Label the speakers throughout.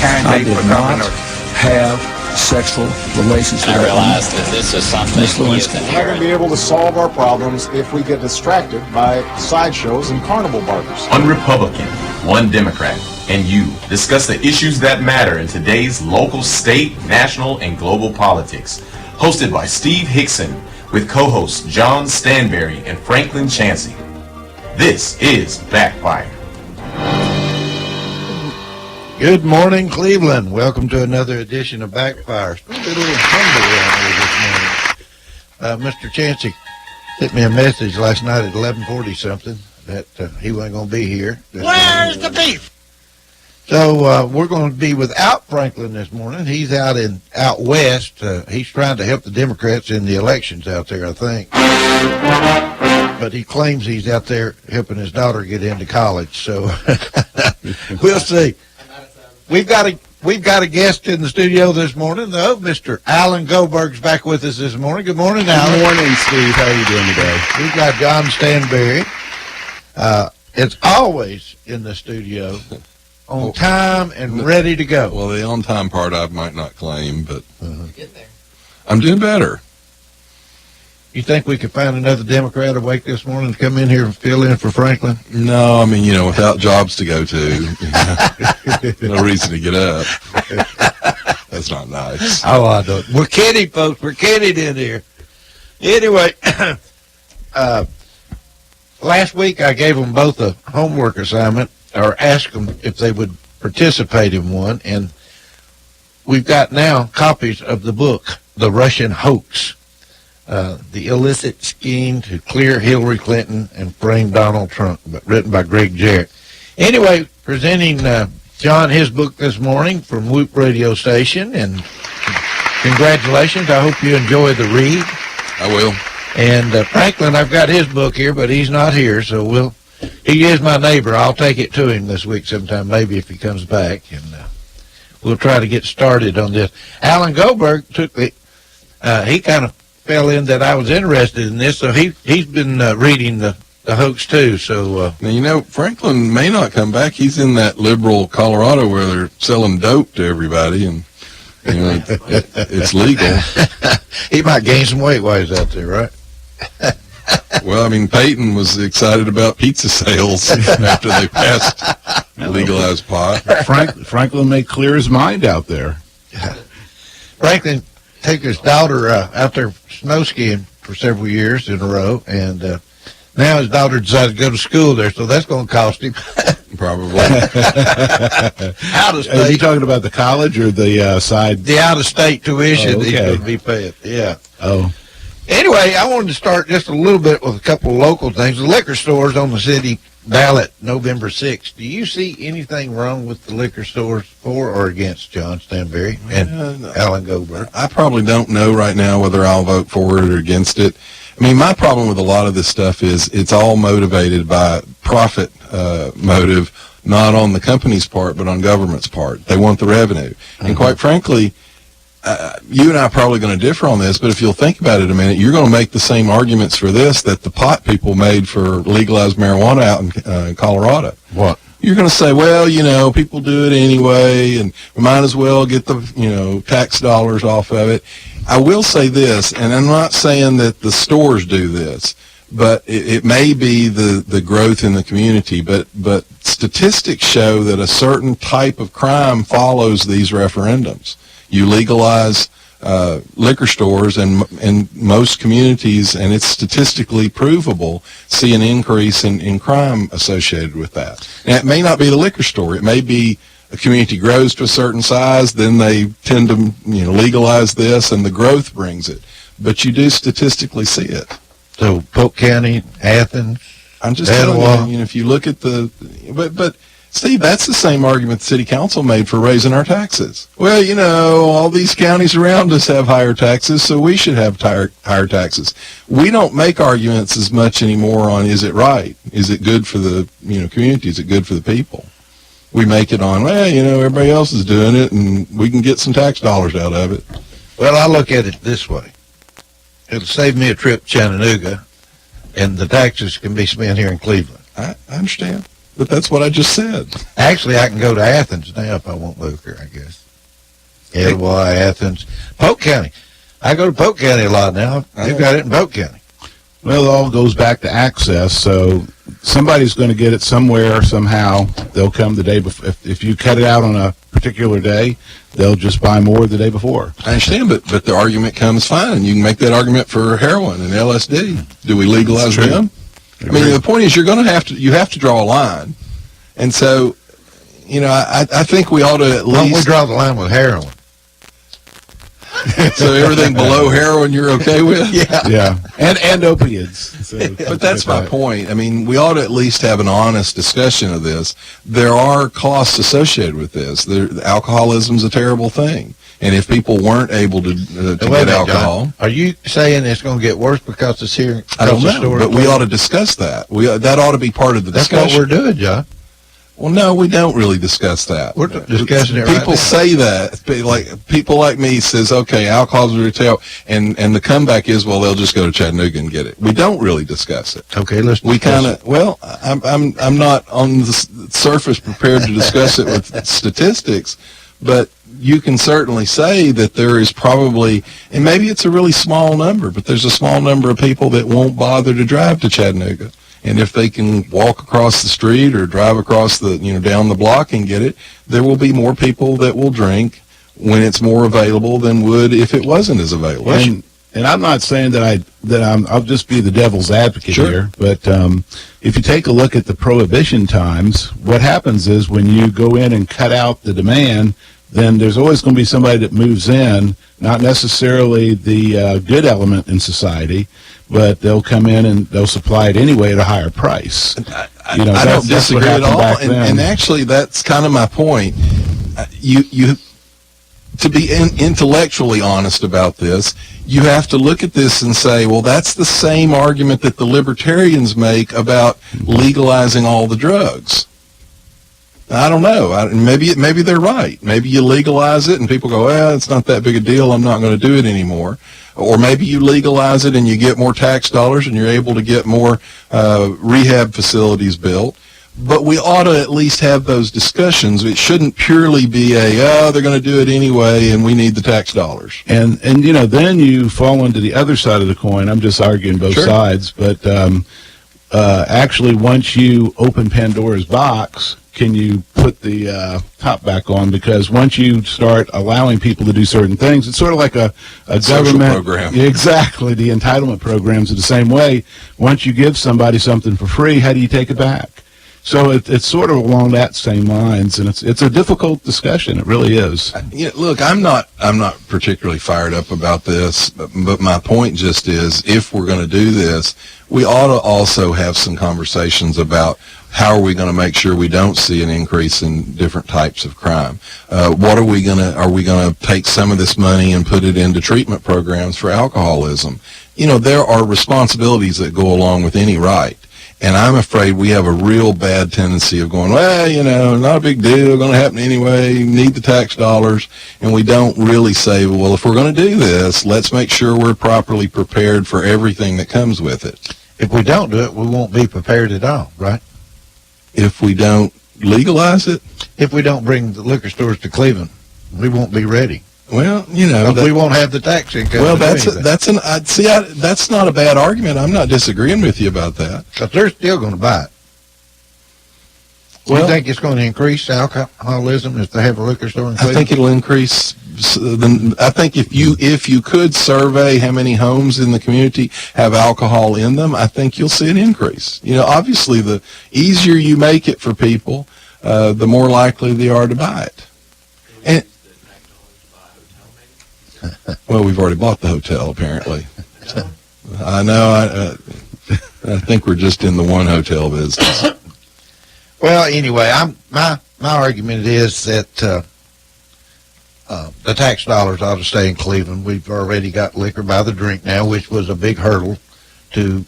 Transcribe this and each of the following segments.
Speaker 1: candidate for governor have sexual relations with
Speaker 2: I realize that this is something he is
Speaker 3: We're not going
Speaker 2: inherent.
Speaker 3: to be able to solve our problems if we get distracted by sideshows and carnival barkers.
Speaker 4: One Republican, one Democrat, and you discuss the issues that matter in today's local, state, national, and global politics. Hosted by Steve Hickson with co-hosts John Stanberry and Franklin Chansey. This is Backfire.
Speaker 5: Good morning, Cleveland. Welcome to another edition of Backfire. It's going to be a little humble around here this morning. Mr. Chansey sent me a message last night at 11:40 something that he wasn't going to be here.
Speaker 6: Where's the beef?
Speaker 5: So we're going to be without Franklin this morning. He's out west. He's trying to help the Democrats in the elections out there, I think. But he claims he's out there helping his daughter get into college. So we'll see. We've got a guest in the studio this morning, though. Mr. Alan Goldberg's back with us this morning. Good morning, Alan.
Speaker 7: Good morning, Steve. How are you doing today?
Speaker 5: We've got John Stanberry. It's always in the studio, on time and ready to go.
Speaker 7: Well, the on-time part I might not claim, but I'm doing better.
Speaker 5: You think we could find another Democrat awake this morning to come in here and fill in for Franklin?
Speaker 7: No, I mean, without jobs to go to, no reason to get up. That's not nice.
Speaker 5: Oh, I don't. We're kidding, folks. We're kidding in here. Anyway, last week I gave them both a homework assignment, or asked them if they would participate in one, and we've got now copies of the book, The Russian Hoax. The illicit scheme to clear Hillary Clinton and frame Donald Trump, written by Greg Jarrett. Anyway, presenting John his book this morning from Whoop Radio Station, and congratulations. I hope you enjoy the read.
Speaker 7: I will.
Speaker 5: And Franklin, I've got his book here, but he's not here, so he is my neighbor. I'll take it to him this week sometime, maybe if he comes back, and we'll try to get started on this. Alan Goldberg he kind of fell in that I was interested in this, so he's been reading the hoax too. So
Speaker 7: now, Franklin may not come back. He's in that liberal Colorado where they're selling dope to everybody, and it's legal.
Speaker 5: He might gain some weight while he's out there, right?
Speaker 7: Well, I mean, Peyton was excited about pizza sales after they passed legalized pot.
Speaker 8: Franklin may clear his mind out there.
Speaker 5: Franklin took his daughter out there snow skiing for several years in a row, and now his daughter decided to go to school there, so that's going to cost him.
Speaker 7: Probably.
Speaker 5: Out of state.
Speaker 8: Is he talking about the college or the side?
Speaker 5: The out-of-state tuition
Speaker 8: okay.
Speaker 5: he's going to be paying, yeah.
Speaker 8: Oh.
Speaker 5: Anyway, I wanted to start just a little bit with a couple of local things. The liquor stores on the city ballot November 6th. Do you see anything wrong with the liquor stores for or against John Stanberry and Alan Goldberg?
Speaker 7: I probably don't know right now whether I'll vote for it or against it. I mean, my problem with a lot of this stuff is it's all motivated by profit motive, not on the company's part, but on government's part. They want the revenue. Mm-hmm. And quite frankly, you and I are probably going to differ on this, but if you'll think about it a minute, you're going to make the same arguments for this that the pot people made for legalized marijuana out in Colorado.
Speaker 5: What?
Speaker 7: You're going to say, well, people do it anyway, and we might as well get the, tax dollars off of it. I will say this, and I'm not saying that the stores do this, but it may be the growth in the community, but statistics show that a certain type of crime follows these referendums. You legalize liquor stores, and most communities, and it's statistically provable, see an increase in crime associated with that. Now, it may not be the liquor store. It may be a community grows to a certain size, then they tend to legalize this, and the growth brings it. But you do statistically see it.
Speaker 5: So Polk County, Athens,
Speaker 7: I'm just telling you, if you look at but Steve, that's the same argument the city council made for raising our taxes. Well, all these counties around us have higher taxes, so we should have higher taxes. We don't make arguments as much anymore on is it right? Is it good for the community? Is it good for the people? We make it on, everybody else is doing it, and we can get some tax dollars out of it.
Speaker 5: Well, I look at it this way. It'll save me a trip to Chattanooga, and the taxes can be spent here in Cleveland.
Speaker 7: I understand. But that's what I just said.
Speaker 5: Actually, I can go to Athens now if I want liquor, I guess. Etowah, Athens, Polk County. I go to Polk County a lot now. They've got it in Polk County.
Speaker 8: Well, it all goes back to access. So somebody's going to get it somewhere, somehow. They'll come the day before. If you cut it out on a particular day, they'll just buy more the day before.
Speaker 7: I understand, but the argument comes fine. You can make that argument for heroin and LSD. Do we legalize them? I mean, the point is you have to draw a line. And so, I think we ought to at
Speaker 5: Why don't we
Speaker 7: least...
Speaker 5: draw the line with heroin?
Speaker 7: So everything below heroin you're okay with?
Speaker 8: Yeah, and opiates. So,
Speaker 7: But that's my point. I mean, we ought to at least have an honest discussion of this. There are costs associated with this. Alcoholism's a terrible thing. And if people weren't able to get alcohol...
Speaker 5: John, are you saying it's going to get worse because it's here?
Speaker 7: I don't know, but we ought to discuss that. That ought to be part of the
Speaker 5: That's
Speaker 7: discussion.
Speaker 5: what we're doing, John.
Speaker 7: Well, no, we don't really discuss that.
Speaker 5: We're discussing it right
Speaker 7: People
Speaker 5: now.
Speaker 7: say that. People like me says, okay, alcohol's a retail, and the comeback is, well, they'll just go to Chattanooga and get it. We don't really discuss it.
Speaker 5: Okay, let's
Speaker 7: We
Speaker 5: discuss
Speaker 7: kind of, well, I'm not on the surface prepared to discuss it with statistics, but you can certainly say that there is probably, and maybe it's a really small number, but there's a small number of people that won't bother to drive to Chattanooga. And if they can walk across the street or drive across down the block and get it, there will be more people that will drink when it's more available than would if it wasn't as available.
Speaker 8: And I'm not saying that I'll just be the devil's advocate
Speaker 7: Sure.
Speaker 8: here, but if you take a look at the prohibition times, what happens is when you go in and cut out the demand, then there's always going to be somebody that moves in, not necessarily the good element in society, but they'll come in and they'll supply it anyway at a higher price.
Speaker 7: I don't disagree at all, and actually that's kind of my point. You to be intellectually honest about this, you have to look at this and say, well, that's the same argument that the libertarians make about legalizing all the drugs. I don't know. Maybe they're right. Maybe you legalize it and people go, well, it's not that big a deal. I'm not going to do it anymore. Or maybe you legalize it and you get more tax dollars and you're able to get more rehab facilities built. But we ought to at least have those discussions. It shouldn't purely be they're going to do it anyway and we need the tax dollars.
Speaker 8: And then you fall into the other side of the coin. I'm just arguing both sides. But actually, once you open Pandora's box, can you put the top back on? Because once you start allowing people to do certain things, it's sort of like a government
Speaker 7: program.
Speaker 8: Exactly. The entitlement programs are the same way. Once you give somebody something for free, how do you take it back? So it's sort of along that same lines, and it's a difficult discussion. It really is.
Speaker 7: Look, I'm not particularly fired up about this, but my point just is, if we're going to do this, we ought to also have some conversations about how are we going to make sure we don't see an increase in different types of crime? Are we going to take some of this money and put it into treatment programs for alcoholism? There are responsibilities that go along with any right. And I'm afraid we have a real bad tendency of going, well, not a big deal, going to happen anyway, need the tax dollars. And we don't really say, well, if we're going to do this, let's make sure we're properly prepared for everything that comes with it.
Speaker 5: If we don't do it, we won't be prepared at all, right?
Speaker 7: If we don't legalize it?
Speaker 5: If we don't bring the liquor stores to Cleveland, we won't be ready.
Speaker 7: Well,
Speaker 5: we won't have the tax income.
Speaker 7: Well, that's not a bad argument. I'm not disagreeing with you about that.
Speaker 5: Because they're still going to buy it. You think it's going to increase alcoholism if they have a liquor store in Cleveland?
Speaker 7: I think it'll increase. I think if you could survey how many homes in the community have alcohol in them, I think you'll see an increase. Obviously, the easier you make it for people, the more likely they are to buy it. And well, we've already bought the hotel, apparently. I know. I think we're just in the one hotel business.
Speaker 5: Well, anyway, my argument is that the tax dollars ought to stay in Cleveland. We've already got liquor by the drink now, which was a big hurdle to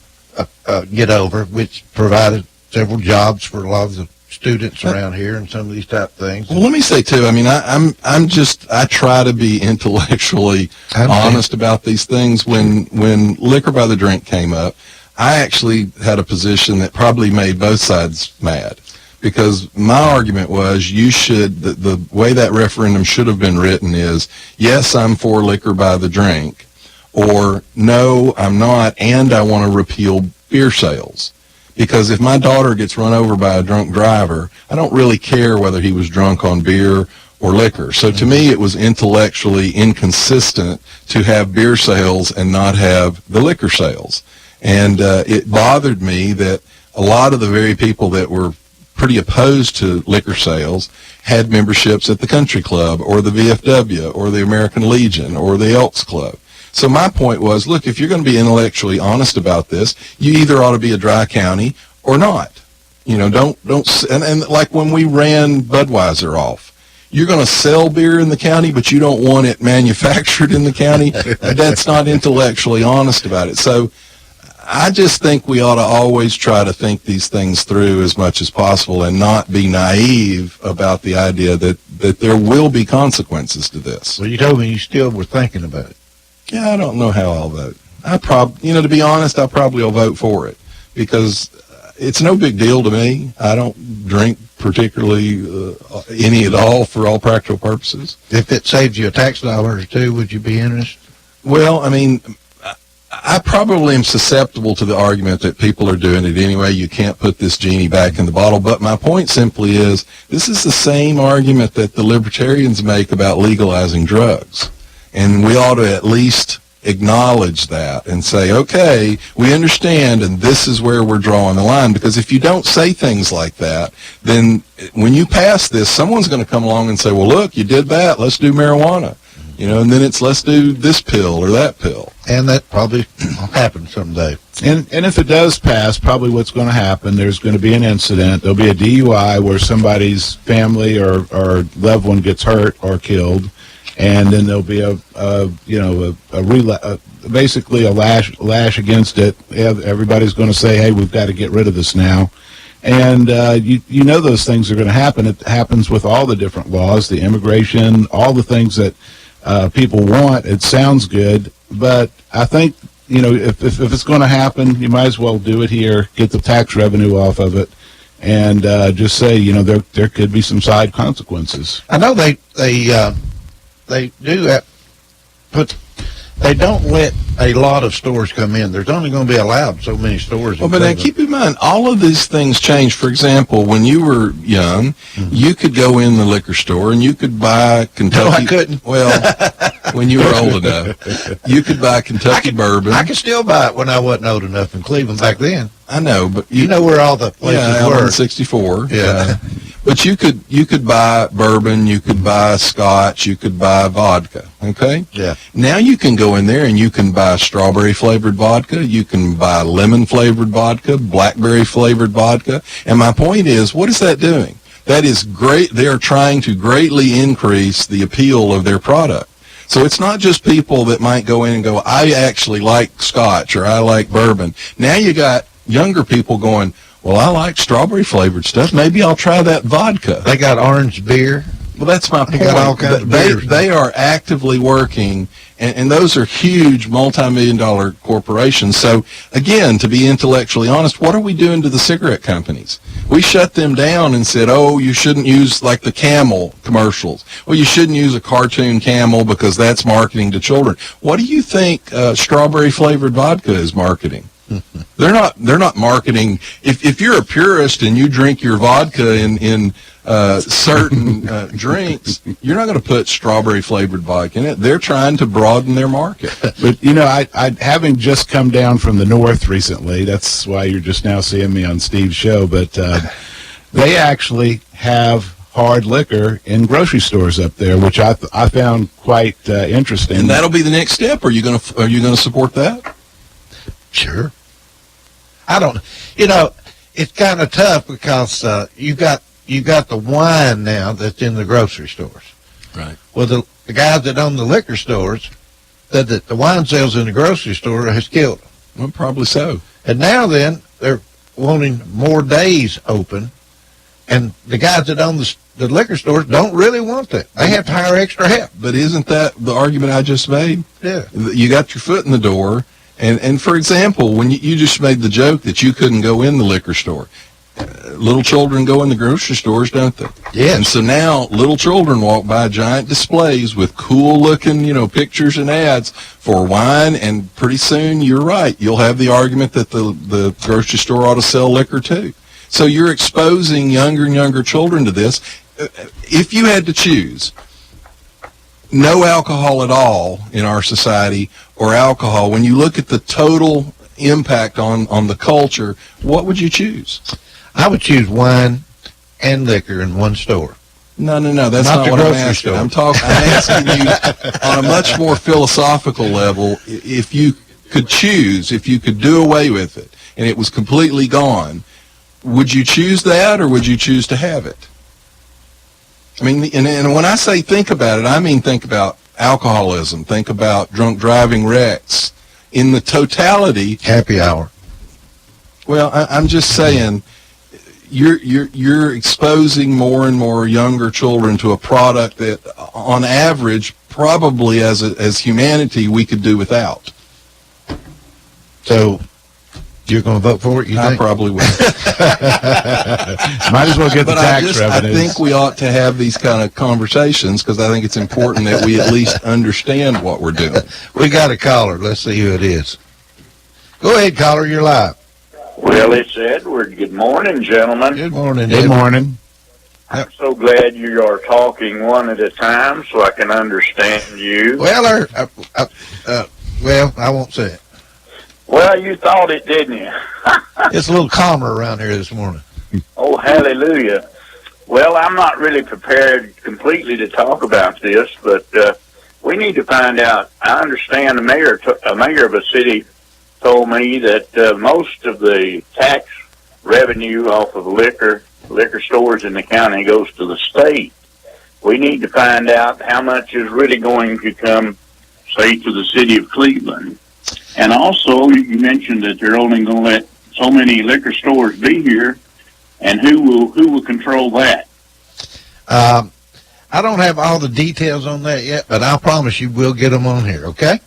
Speaker 5: get over, which provided several jobs for a lot of the students around here and some of these type of things.
Speaker 7: Well, let me say too, I try to be intellectually honest about these things. When liquor by the drink came up, I actually had a position that probably made both sides mad, because my argument was the way that referendum should have been written is, yes, I'm for liquor by the drink, or no, I'm not, and I want to repeal beer sales. Because if my daughter gets run over by a drunk driver, I don't really care whether he was drunk on beer or liquor. So to me, it was intellectually inconsistent to have beer sales and not have the liquor sales. And it bothered me that a lot of the very people that were pretty opposed to liquor sales had memberships at the Country Club or the VFW or the American Legion or the Elks Club. So my point was, look, if you're going to be intellectually honest about this, you either ought to be a dry county or not. You know, don't and like when we ran Budweiser off, you're going to sell beer in the county, but you don't want it manufactured in the county. That's not intellectually honest about it. So I just think we ought to always try to think these things through as much as possible and not be naive about the idea that there will be consequences to this.
Speaker 5: Well, you told me you still were thinking about it.
Speaker 7: Yeah, I don't know how I'll vote. To be honest, I probably will vote for it because it's no big deal to me. I don't drink particularly any at all for all practical purposes.
Speaker 5: If it saves you a tax dollar or two, would you be interested?
Speaker 7: Well, I mean, I probably am susceptible to the argument that people are doing it anyway. You can't put this genie back in the bottle. But my point simply is, this is the same argument that the libertarians make about legalizing drugs. And we ought to at least acknowledge that and say, okay, we understand, and this is where we're drawing the line. Because if you don't say things like that, then when you pass this, someone's going to come along and say, well, look, you did that. Let's do marijuana. You know, and then it's let's do this pill or that pill.
Speaker 5: And that probably will happen someday.
Speaker 8: And if it does pass, probably what's going to happen, there's going to be an incident. There'll be a DUI where somebody's family or loved one gets hurt or killed. And then there'll be basically a lash against it. Everybody's going to say, hey, we've got to get rid of this now. And you know those things are going to happen. It happens with all the different laws, the immigration, all the things that people want. It sounds good, but I think, if it's going to happen, you might as well do it here, get the tax revenue off of it, and just say, there could be some side consequences.
Speaker 5: I know they do that, but they don't let a lot of stores come in. There's only going to be allowed so many stores.
Speaker 7: Well, but now keep in mind, all of these things change. For example, when you were young, you could go in the liquor store and you could buy Kentucky.
Speaker 5: No, I couldn't.
Speaker 7: Well, when you were old enough, you could buy Kentucky bourbon.
Speaker 5: I could still buy it when I wasn't old enough in Cleveland back then.
Speaker 7: I know, but
Speaker 5: you know where all the places were.
Speaker 7: 64.
Speaker 5: Yeah.
Speaker 7: But you could buy bourbon, you could buy scotch, you could buy vodka, okay?
Speaker 5: Yeah.
Speaker 7: Now you can go in there and you can buy strawberry-flavored vodka, you can buy lemon-flavored vodka, blackberry-flavored vodka. And my point is, what is that doing? That is great. They are trying to greatly increase the appeal of their product. So it's not just people that might go in and go, I actually like scotch or I like bourbon. Now you got younger people going, well, I like strawberry-flavored stuff. Maybe I'll try that vodka.
Speaker 5: They got orange beer.
Speaker 7: Well, that's my point.
Speaker 5: They got all kinds of beers.
Speaker 7: They are actively working, and those are huge multi-million-dollar corporations. So, again, to be intellectually honest, what are we doing to the cigarette companies? We shut them down and said, oh, you shouldn't use, like, the Camel commercials. Well, you shouldn't use a cartoon camel because that's marketing to children. What do you think strawberry-flavored vodka is marketing? They're not marketing. If you're a purist and you drink your vodka in certain drinks, you're not going to put strawberry flavored vodka in it. They're trying to broaden their market.
Speaker 8: But I having just come down from the north recently, that's why you're just now seeing me on Steve's show. But they actually have hard liquor in grocery stores up there, which I found quite interesting.
Speaker 7: And that'll be the next step. Are you going to support that?
Speaker 5: Sure. I don't. It's kind of tough because you got the wine now that's in the grocery stores.
Speaker 7: Right.
Speaker 5: Well, the guys that own the liquor stores said that the wine sales in the grocery store has killed them.
Speaker 7: Well, probably so.
Speaker 5: And now then they're wanting more days open, and the guys that own the liquor stores don't really want that. They have to hire extra help.
Speaker 7: But isn't that the argument I just made?
Speaker 5: Yeah.
Speaker 7: You got your foot in the door. And for example, when you just made the joke that you couldn't go in the liquor store, little children go in the grocery stores, don't they?
Speaker 5: Yes.
Speaker 7: And so now little children walk by giant displays with cool-looking, pictures and ads for wine, and pretty soon, you're right, you'll have the argument that the grocery store ought to sell liquor too. So you're exposing younger and younger children to this. If you had to choose no alcohol at all in our society or alcohol, when you look at the total impact on the culture, what would you choose?
Speaker 5: I would choose wine and liquor in one store.
Speaker 7: No, that's
Speaker 5: Not
Speaker 7: not
Speaker 5: the
Speaker 7: what I'm
Speaker 5: grocery
Speaker 7: asking.
Speaker 5: store.
Speaker 7: I'm asking you on a much more philosophical level, if you could choose, if you could do away with it, and it was completely gone, would you choose that, or would you choose to have it? I mean, and when I say think about it, I mean think about alcoholism, think about drunk driving wrecks. In the totality,
Speaker 5: Happy hour.
Speaker 7: well, I'm just saying, you're exposing more and more younger children to a product that, on average, probably as humanity, we could do without.
Speaker 5: So you're going to vote for it, you
Speaker 7: I
Speaker 5: think?
Speaker 7: probably would.
Speaker 8: Might as well get the
Speaker 7: But
Speaker 8: tax
Speaker 7: I
Speaker 8: revenues.
Speaker 7: think we ought to have these kind of conversations, because I think it's important that we at least understand what we're doing.
Speaker 5: We got a caller. Let's see who it is. Go ahead, caller. You're live.
Speaker 2: Well, it's Edward. Good morning, gentlemen.
Speaker 5: Good morning.
Speaker 8: Good
Speaker 5: Ed.
Speaker 8: morning.
Speaker 2: I'm so glad you are talking one at a time so I can understand you.
Speaker 5: Well, well, I won't say it.
Speaker 2: Well, you thought it, didn't you?
Speaker 5: It's a little calmer around here this morning.
Speaker 2: Oh, hallelujah. Well, I'm not really prepared completely to talk about this, but we need to find out. I understand a mayor of a city told me that most of the tax revenue off of liquor stores in the county goes to the state. We need to find out how much is really going to come, say, to the city of Cleveland. And also, you mentioned that they're only going to let so many liquor stores be here, and who will control that?
Speaker 5: I don't have all the details on that yet, but I promise you we'll get them on here, okay?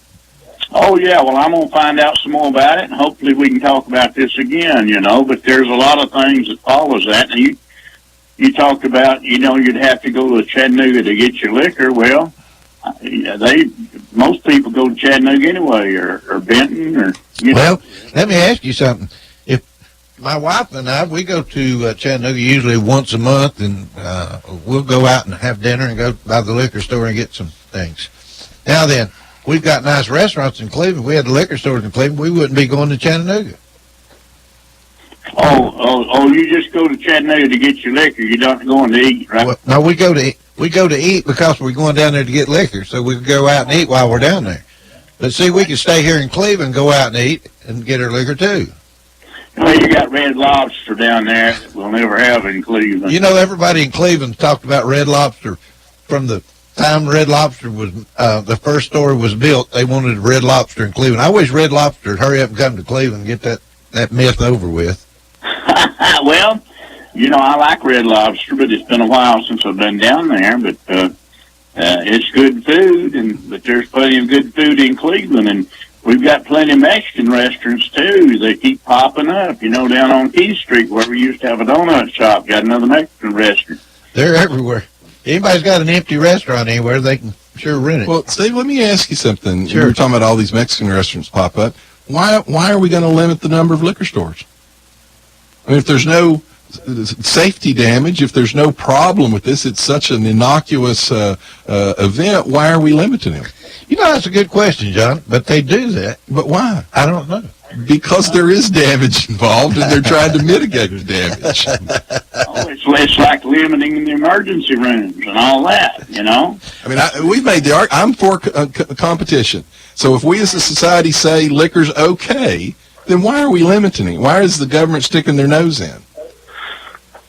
Speaker 2: Oh, yeah, well, I'm going to find out some more about it, and hopefully we can talk about this again, but there's a lot of things that follows that. And you talked about, you'd have to go to Chattanooga to get your liquor. Well, most people go to Chattanooga anyway, or Benton, or,
Speaker 5: Well, let me ask you something. If my wife and I, we go to Chattanooga usually once a month, and we'll go out and have dinner and go by the liquor store and get some things. Now then, we've got nice restaurants in Cleveland. If we had the liquor stores in Cleveland, we wouldn't be going to Chattanooga.
Speaker 2: Oh, you just go to Chattanooga to get your liquor. You're not going to eat, right?
Speaker 5: Well, no, we go to eat because we're going down there to get liquor, so we can go out and eat while we're down there. But see, we can stay here in Cleveland, go out and eat, and get our liquor too.
Speaker 2: Well, you got Red Lobster down there that we'll never have in Cleveland.
Speaker 5: Everybody in Cleveland talked about Red Lobster from the time Red Lobster was, the first store was built. They wanted Red Lobster in Cleveland. I wish Red Lobster would hurry up and come to Cleveland and get that myth over with.
Speaker 2: Well, I like Red Lobster, but it's been a while since I've been down there. But it's good food, but there's plenty of good food in Cleveland, and we've got plenty of Mexican restaurants too. They keep popping up. Down on Key Street where we used to have a donut shop, got another Mexican restaurant.
Speaker 5: They're everywhere. Anybody's got an empty restaurant anywhere, they can sure rent it.
Speaker 7: Well, Steve, let me ask you something.
Speaker 5: Sure.
Speaker 7: You were talking about all these Mexican restaurants pop up. Why are we going to limit the number of liquor stores? I mean, if there's no safety damage, if there's no problem with this, it's such an innocuous event, why are we limiting them?
Speaker 5: That's a good question, John, but they do that.
Speaker 7: But why?
Speaker 5: I don't know.
Speaker 7: Because there is damage involved, and they're trying to mitigate the damage.
Speaker 2: It's like limiting the emergency rooms and all that,
Speaker 7: I mean, we've made the argument. I'm for competition. So if we as a society say liquor's okay, then why are we limiting it? Why is the government sticking their nose in?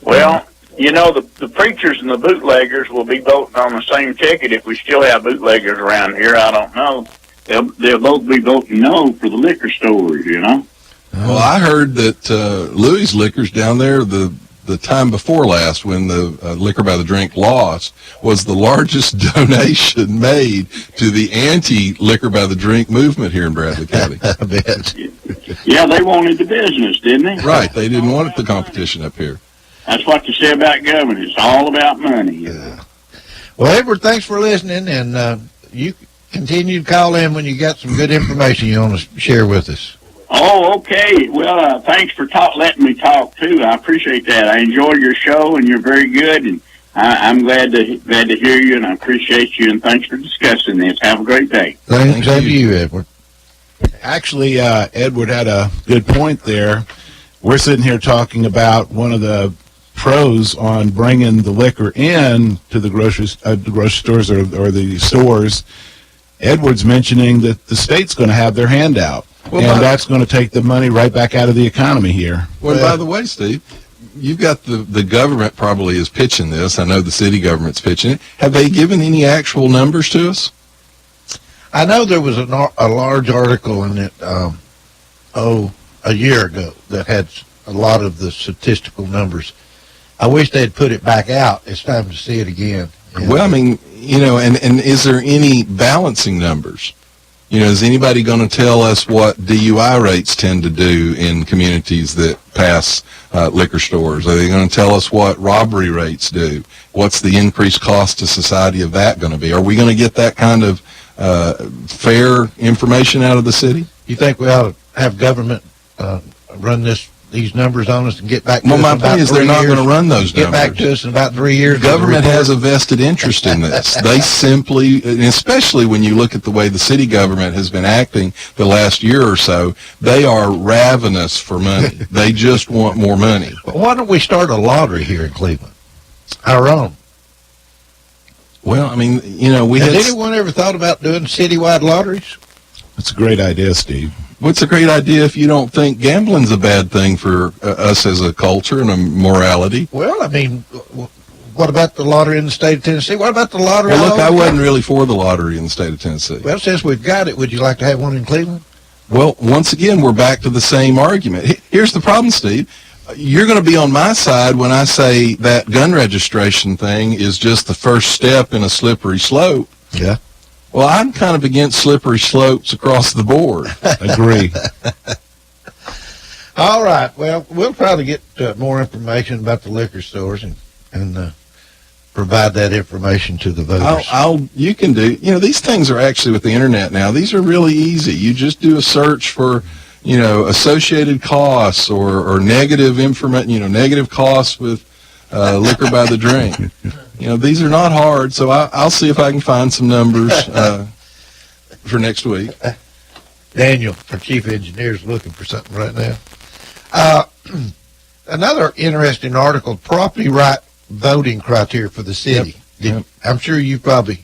Speaker 2: Well, the preachers and the bootleggers will be voting on the same ticket if we still have bootleggers around here. I don't know. They'll both be voting no for the liquor stores,
Speaker 7: Well, I heard that Louis Liquors down there, the the time before last, when the Liquor by the Drink lost, was the largest donation made to the anti-Liquor by the Drink movement here in Bradley County.
Speaker 5: I bet.
Speaker 2: Yeah, they wanted the business, didn't they?
Speaker 7: Right. They didn't want the competition up here.
Speaker 2: That's what they say about government. It's all about money. You know?
Speaker 5: Well, Edward, thanks for listening, and you continue to call in when you got some good information you want to share with us.
Speaker 2: Oh, okay. Well, thanks for letting me talk, too. I appreciate that. I enjoy your show, and you're very good, and I'm glad to hear you, and I appreciate you, and thanks for discussing this. Have a great day.
Speaker 5: Thanks to you, Edward.
Speaker 8: Actually, Edward had a good point there. We're sitting here talking about one of the pros on bringing the liquor in to the grocery stores or the stores. Edward's mentioning that the state's going to have their hand out, and that's going to take the money right back out of the economy here.
Speaker 7: Well, by the way, Steve, you've got the government probably is pitching this. I know the city government's pitching it. Have they given any actual numbers to us?
Speaker 5: I know there was a large article in it, a year ago that had a lot of the statistical numbers. I wish they'd put it back out. It's time to see it again.
Speaker 7: Well, I mean, and is there any balancing numbers? Is anybody going to tell us what DUI rates tend to do in communities that pass liquor stores? Are they going to tell us what robbery rates do? What's the increased cost to society of that going to be? Are we going to get that kind of fair information out of the city?
Speaker 5: You think we ought to have government run these numbers on us and get back to us in about 3 years?
Speaker 7: My point is they're not going to run those numbers.
Speaker 5: Get back to us in about 3 years.
Speaker 7: Government has a vested interest in this. They simply, and especially when you look at the way the city government has been acting the last year or so, they are ravenous for money. They just want more money.
Speaker 5: But why don't we start a lottery here in Cleveland? Our own.
Speaker 7: Well, I mean,
Speaker 5: Has anyone ever thought about doing citywide lotteries?
Speaker 8: That's a great idea, Steve.
Speaker 7: What's a great idea if you don't think gambling's a bad thing for us as a culture and a morality?
Speaker 5: Well, I mean, what about the lottery in the state of Tennessee? What about the lottery?
Speaker 7: Well, look, I wasn't really for the lottery in the state of Tennessee.
Speaker 5: Well, since we've got it, would you like to have one in Cleveland?
Speaker 7: Well, once again, we're back to the same argument. Here's the problem, Steve. You're going to be on my side when I say that gun registration thing is just the first step in a slippery slope.
Speaker 5: Yeah.
Speaker 7: Well, I'm kind of against slippery slopes across the board.
Speaker 8: Agree.
Speaker 5: All right. Well, we'll try to get more information about the liquor stores and provide that information to the voters.
Speaker 7: You can do, these things are actually with the internet now. These are really easy. You just do a search for, associated costs or negative information, negative costs with liquor by the drink. These are not hard, so I'll see if I can find some numbers for next week.
Speaker 5: Daniel, our chief engineer, is looking for something right now. Another interesting article, property right voting criteria for the city.
Speaker 7: Yep.
Speaker 5: I'm sure you've probably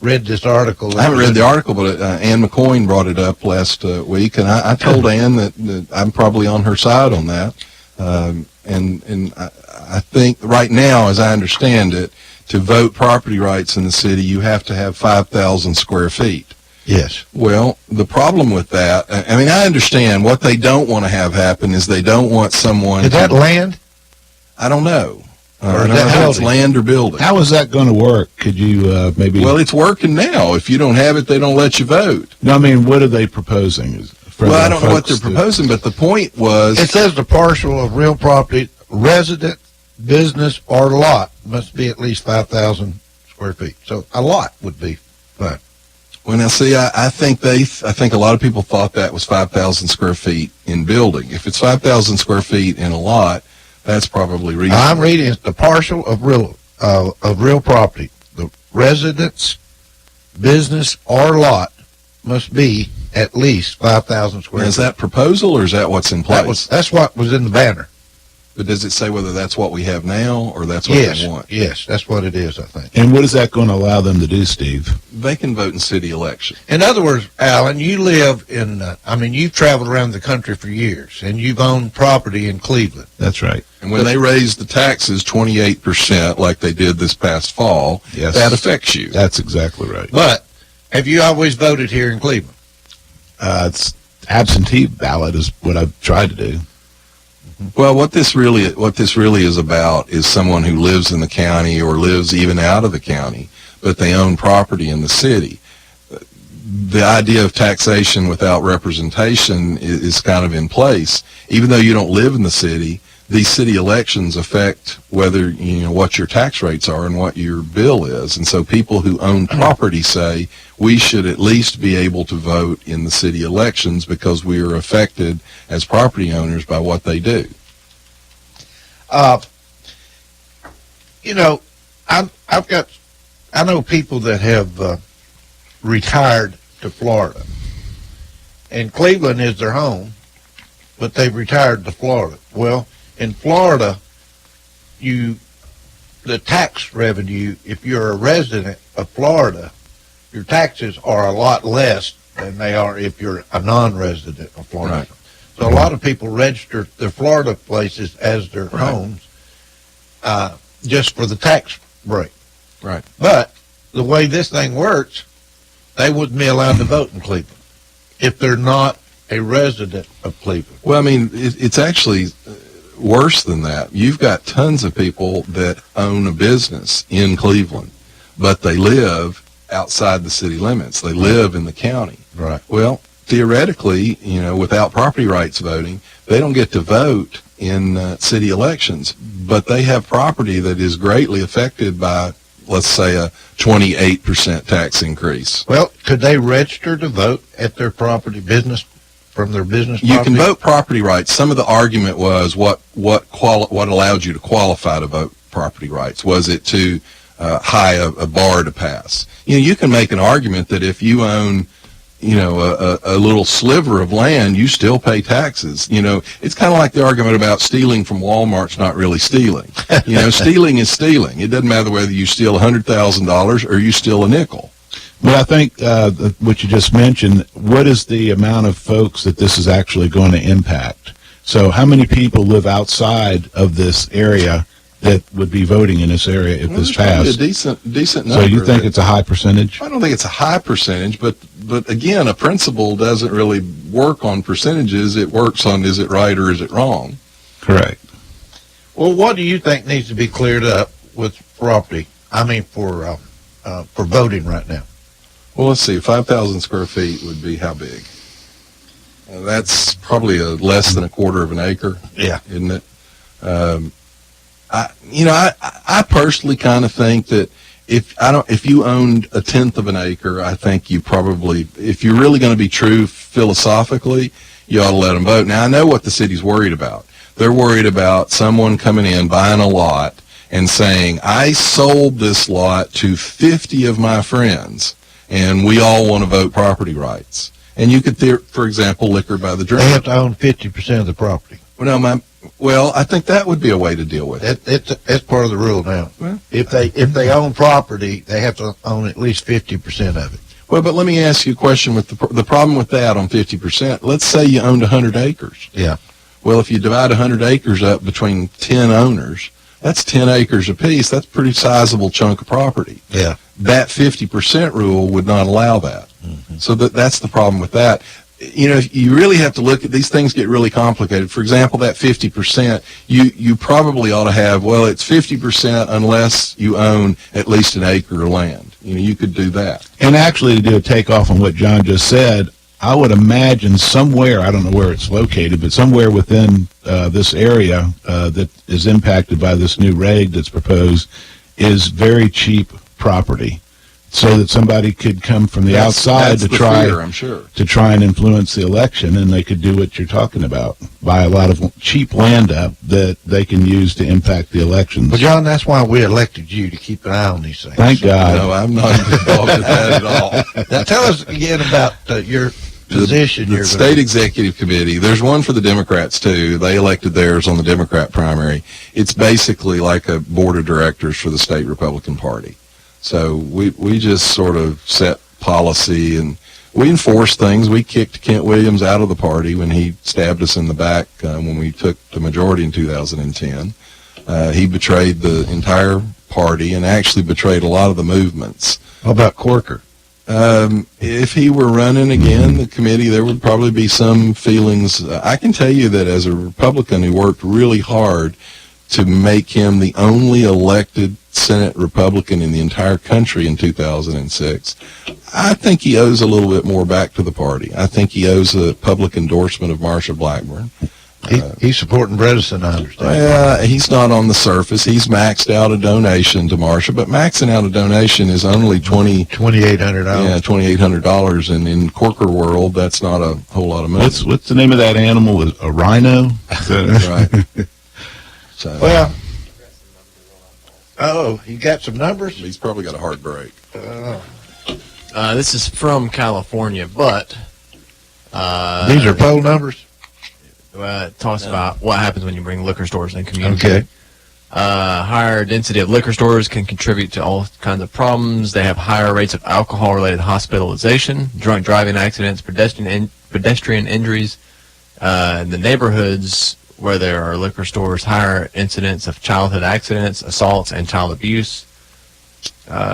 Speaker 5: read this article.
Speaker 7: I haven't read the article, but Ann McCoyne brought it up last week, and I told Ann that I'm probably on her side on that. And I think right now, as I understand it, to vote property rights in the city, you have to have 5,000 square feet.
Speaker 5: Yes.
Speaker 7: Well, the problem with that, I mean, I understand what they don't want to have happen is they don't want someone.
Speaker 5: Is that land?
Speaker 7: I don't know.
Speaker 5: Or
Speaker 7: I don't know if it's land or building.
Speaker 8: How is that going to work? Could you maybe?
Speaker 7: Well, it's working now. If you don't have it, they don't let you vote.
Speaker 8: No, I mean, what are they proposing?
Speaker 7: Well, I don't know what they're proposing, but the point was.
Speaker 5: It says the parcel of real property, resident, business, or lot must be at least 5,000 square feet. So a lot would be fine.
Speaker 7: Well, now, see, I think a lot of people thought that was 5,000 square feet in building. If it's 5,000 square feet in a lot, that's probably reasonable.
Speaker 5: I'm reading it's the parcel of real property. The residence, business, or lot must be at least 5,000 square feet.
Speaker 7: Is that proposal or is that what's in place?
Speaker 5: That's what was in the banner.
Speaker 7: But does it say whether that's what we have now or that's what they want?
Speaker 5: Yes, that's what it is, I think.
Speaker 8: And what is that going to allow them to do, Steve?
Speaker 7: They can vote in city election.
Speaker 5: In other words, Alan, you live in, you've traveled around the country for years, and you've owned property in Cleveland.
Speaker 8: That's right.
Speaker 7: And when they raise the taxes 28% like they did this past fall,
Speaker 8: yes,
Speaker 7: that affects you.
Speaker 8: That's exactly right.
Speaker 5: But have you always voted here in Cleveland?
Speaker 8: It's absentee ballot is what I've tried to do.
Speaker 7: Well, what this really is about is someone who lives in the county or lives even out of the county, but they own property in the city. The idea of taxation without representation is kind of in place. Even though you don't live in the city, these city elections affect whether, what your tax rates are and what your bill is. And so people who own property say we should at least be able to vote in the city elections because we are affected as property owners by what they do.
Speaker 5: I know people that have retired to Florida, and Cleveland is their home, but they've retired to Florida. Well, in Florida, the tax revenue, if you're a resident of Florida, your taxes are a lot less than they are if you're a non-resident of Florida.
Speaker 7: Right.
Speaker 5: So a lot of people register their Florida places as their homes just for the tax break.
Speaker 7: Right.
Speaker 5: But the way this thing works, they wouldn't be allowed to vote in Cleveland if they're not a resident of Cleveland.
Speaker 7: Well, I mean, it's actually worse than that. You've got tons of people that own a business in Cleveland, but they live outside the city limits. They live in the county.
Speaker 5: Right.
Speaker 7: Well, theoretically, without property rights voting, they don't get to vote in city elections, but they have property that is greatly affected by, let's say, a 28% tax increase.
Speaker 5: Well, could they register to vote at their property business from their business property?
Speaker 7: You can vote property rights. Some of the argument was what allowed you to qualify to vote property rights. Was it too high a bar to pass? You can make an argument that if you own a little sliver of land, you still pay taxes. It's kind of like the argument about stealing from Walmart's not really stealing. Stealing is stealing. It doesn't matter whether you steal $100,000 or you steal a nickel.
Speaker 8: But I think what you just mentioned, what is the amount of folks that this is actually going to impact? So how many people live outside of this area that would be voting in this area if this passed?
Speaker 7: A decent number.
Speaker 8: So you think it's a high percentage?
Speaker 7: I don't think it's a high percentage, but again, a principle doesn't really work on percentages. It works on is it right or is it wrong.
Speaker 8: Correct.
Speaker 5: Well, what do you think needs to be cleared up with property? I mean, for voting right now.
Speaker 7: Well, let's see. 5,000 square feet would be how big? That's probably less than a quarter of an acre.
Speaker 5: Yeah.
Speaker 7: Isn't it? I personally kind of think that if you owned a tenth of an acre, I think you probably, if you're really going to be true philosophically, you ought to let them vote. Now, I know what the city's worried about. They're worried about someone coming in, buying a lot, and saying, I sold this lot to 50 of my friends, and we all want to vote property rights. And you could, for example, liquor by the drink.
Speaker 5: They have to own 50% of the property.
Speaker 7: Well, I think that would be a way to deal with it.
Speaker 5: That's part of the rule now.
Speaker 7: Well,
Speaker 5: if they own property, they have to own at least 50% of it.
Speaker 7: Well, but let me ask you a question with the problem with that on 50%. Let's say you owned 100 acres.
Speaker 5: Yeah.
Speaker 7: Well, if you divide 100 acres up between 10 owners, that's 10 acres apiece. That's a pretty sizable chunk of property.
Speaker 5: Yeah.
Speaker 7: That 50% rule would not allow that. Mm-hmm. So that's the problem with that. You really have to look at these things get really complicated. For example, that 50%, you probably ought to have, well, it's 50% unless you own at least an acre of land. You could do that.
Speaker 8: And actually, to do a takeoff on what John just said, I would imagine somewhere, I don't know where it's located, but somewhere within this area that is impacted by this new reg that's proposed is very cheap property, so that somebody could come from the outside to try,
Speaker 7: fear, I'm sure,
Speaker 8: to try and influence the election, and they could do what you're talking about, buy a lot of cheap land up that they can use to impact the elections.
Speaker 5: Well, John, that's why we elected you, to keep an eye on these things.
Speaker 8: Thank God.
Speaker 7: No, I'm not involved with that at all.
Speaker 5: Now, tell us again about your position.
Speaker 7: The state executive committee, there's one for the Democrats too. They elected theirs on the Democrat primary. It's basically like a board of directors for the state Republican Party. So we just sort of set policy and we enforce things. We kicked Kent Williams out of the party when he stabbed us in the back when we took the majority in 2010. He betrayed the entire party and actually betrayed a lot of the movements.
Speaker 5: How about Corker?
Speaker 7: If he were running again, the committee, there would probably be some feelings. I can tell you that as a Republican who worked really hard to make him the only elected Senate Republican in the entire country in 2006, I think he owes a little bit more back to the party. I think he owes a public endorsement of Marsha Blackburn.
Speaker 5: He's supporting Bredesen, I understand.
Speaker 7: Well, he's not on the surface. He's maxed out a donation to Marsha, but maxing out a donation is only
Speaker 5: $2,800.
Speaker 7: Yeah, $2,800, and in Corker world, that's not a whole lot of money.
Speaker 8: What's the name of that animal? A rhino?
Speaker 7: That's right. So,
Speaker 5: Well, you got some numbers?
Speaker 7: he's probably got a heart break.
Speaker 6: This is from California, but
Speaker 5: These are poll numbers?
Speaker 6: it talks about what happens when you bring liquor stores in community.
Speaker 5: Okay.
Speaker 6: Higher density of liquor stores can contribute to all kinds of problems. They have higher rates of alcohol-related hospitalization, drunk driving accidents, pedestrian injuries. In the neighborhoods where there are liquor stores, higher incidents of childhood accidents, assaults, and child abuse.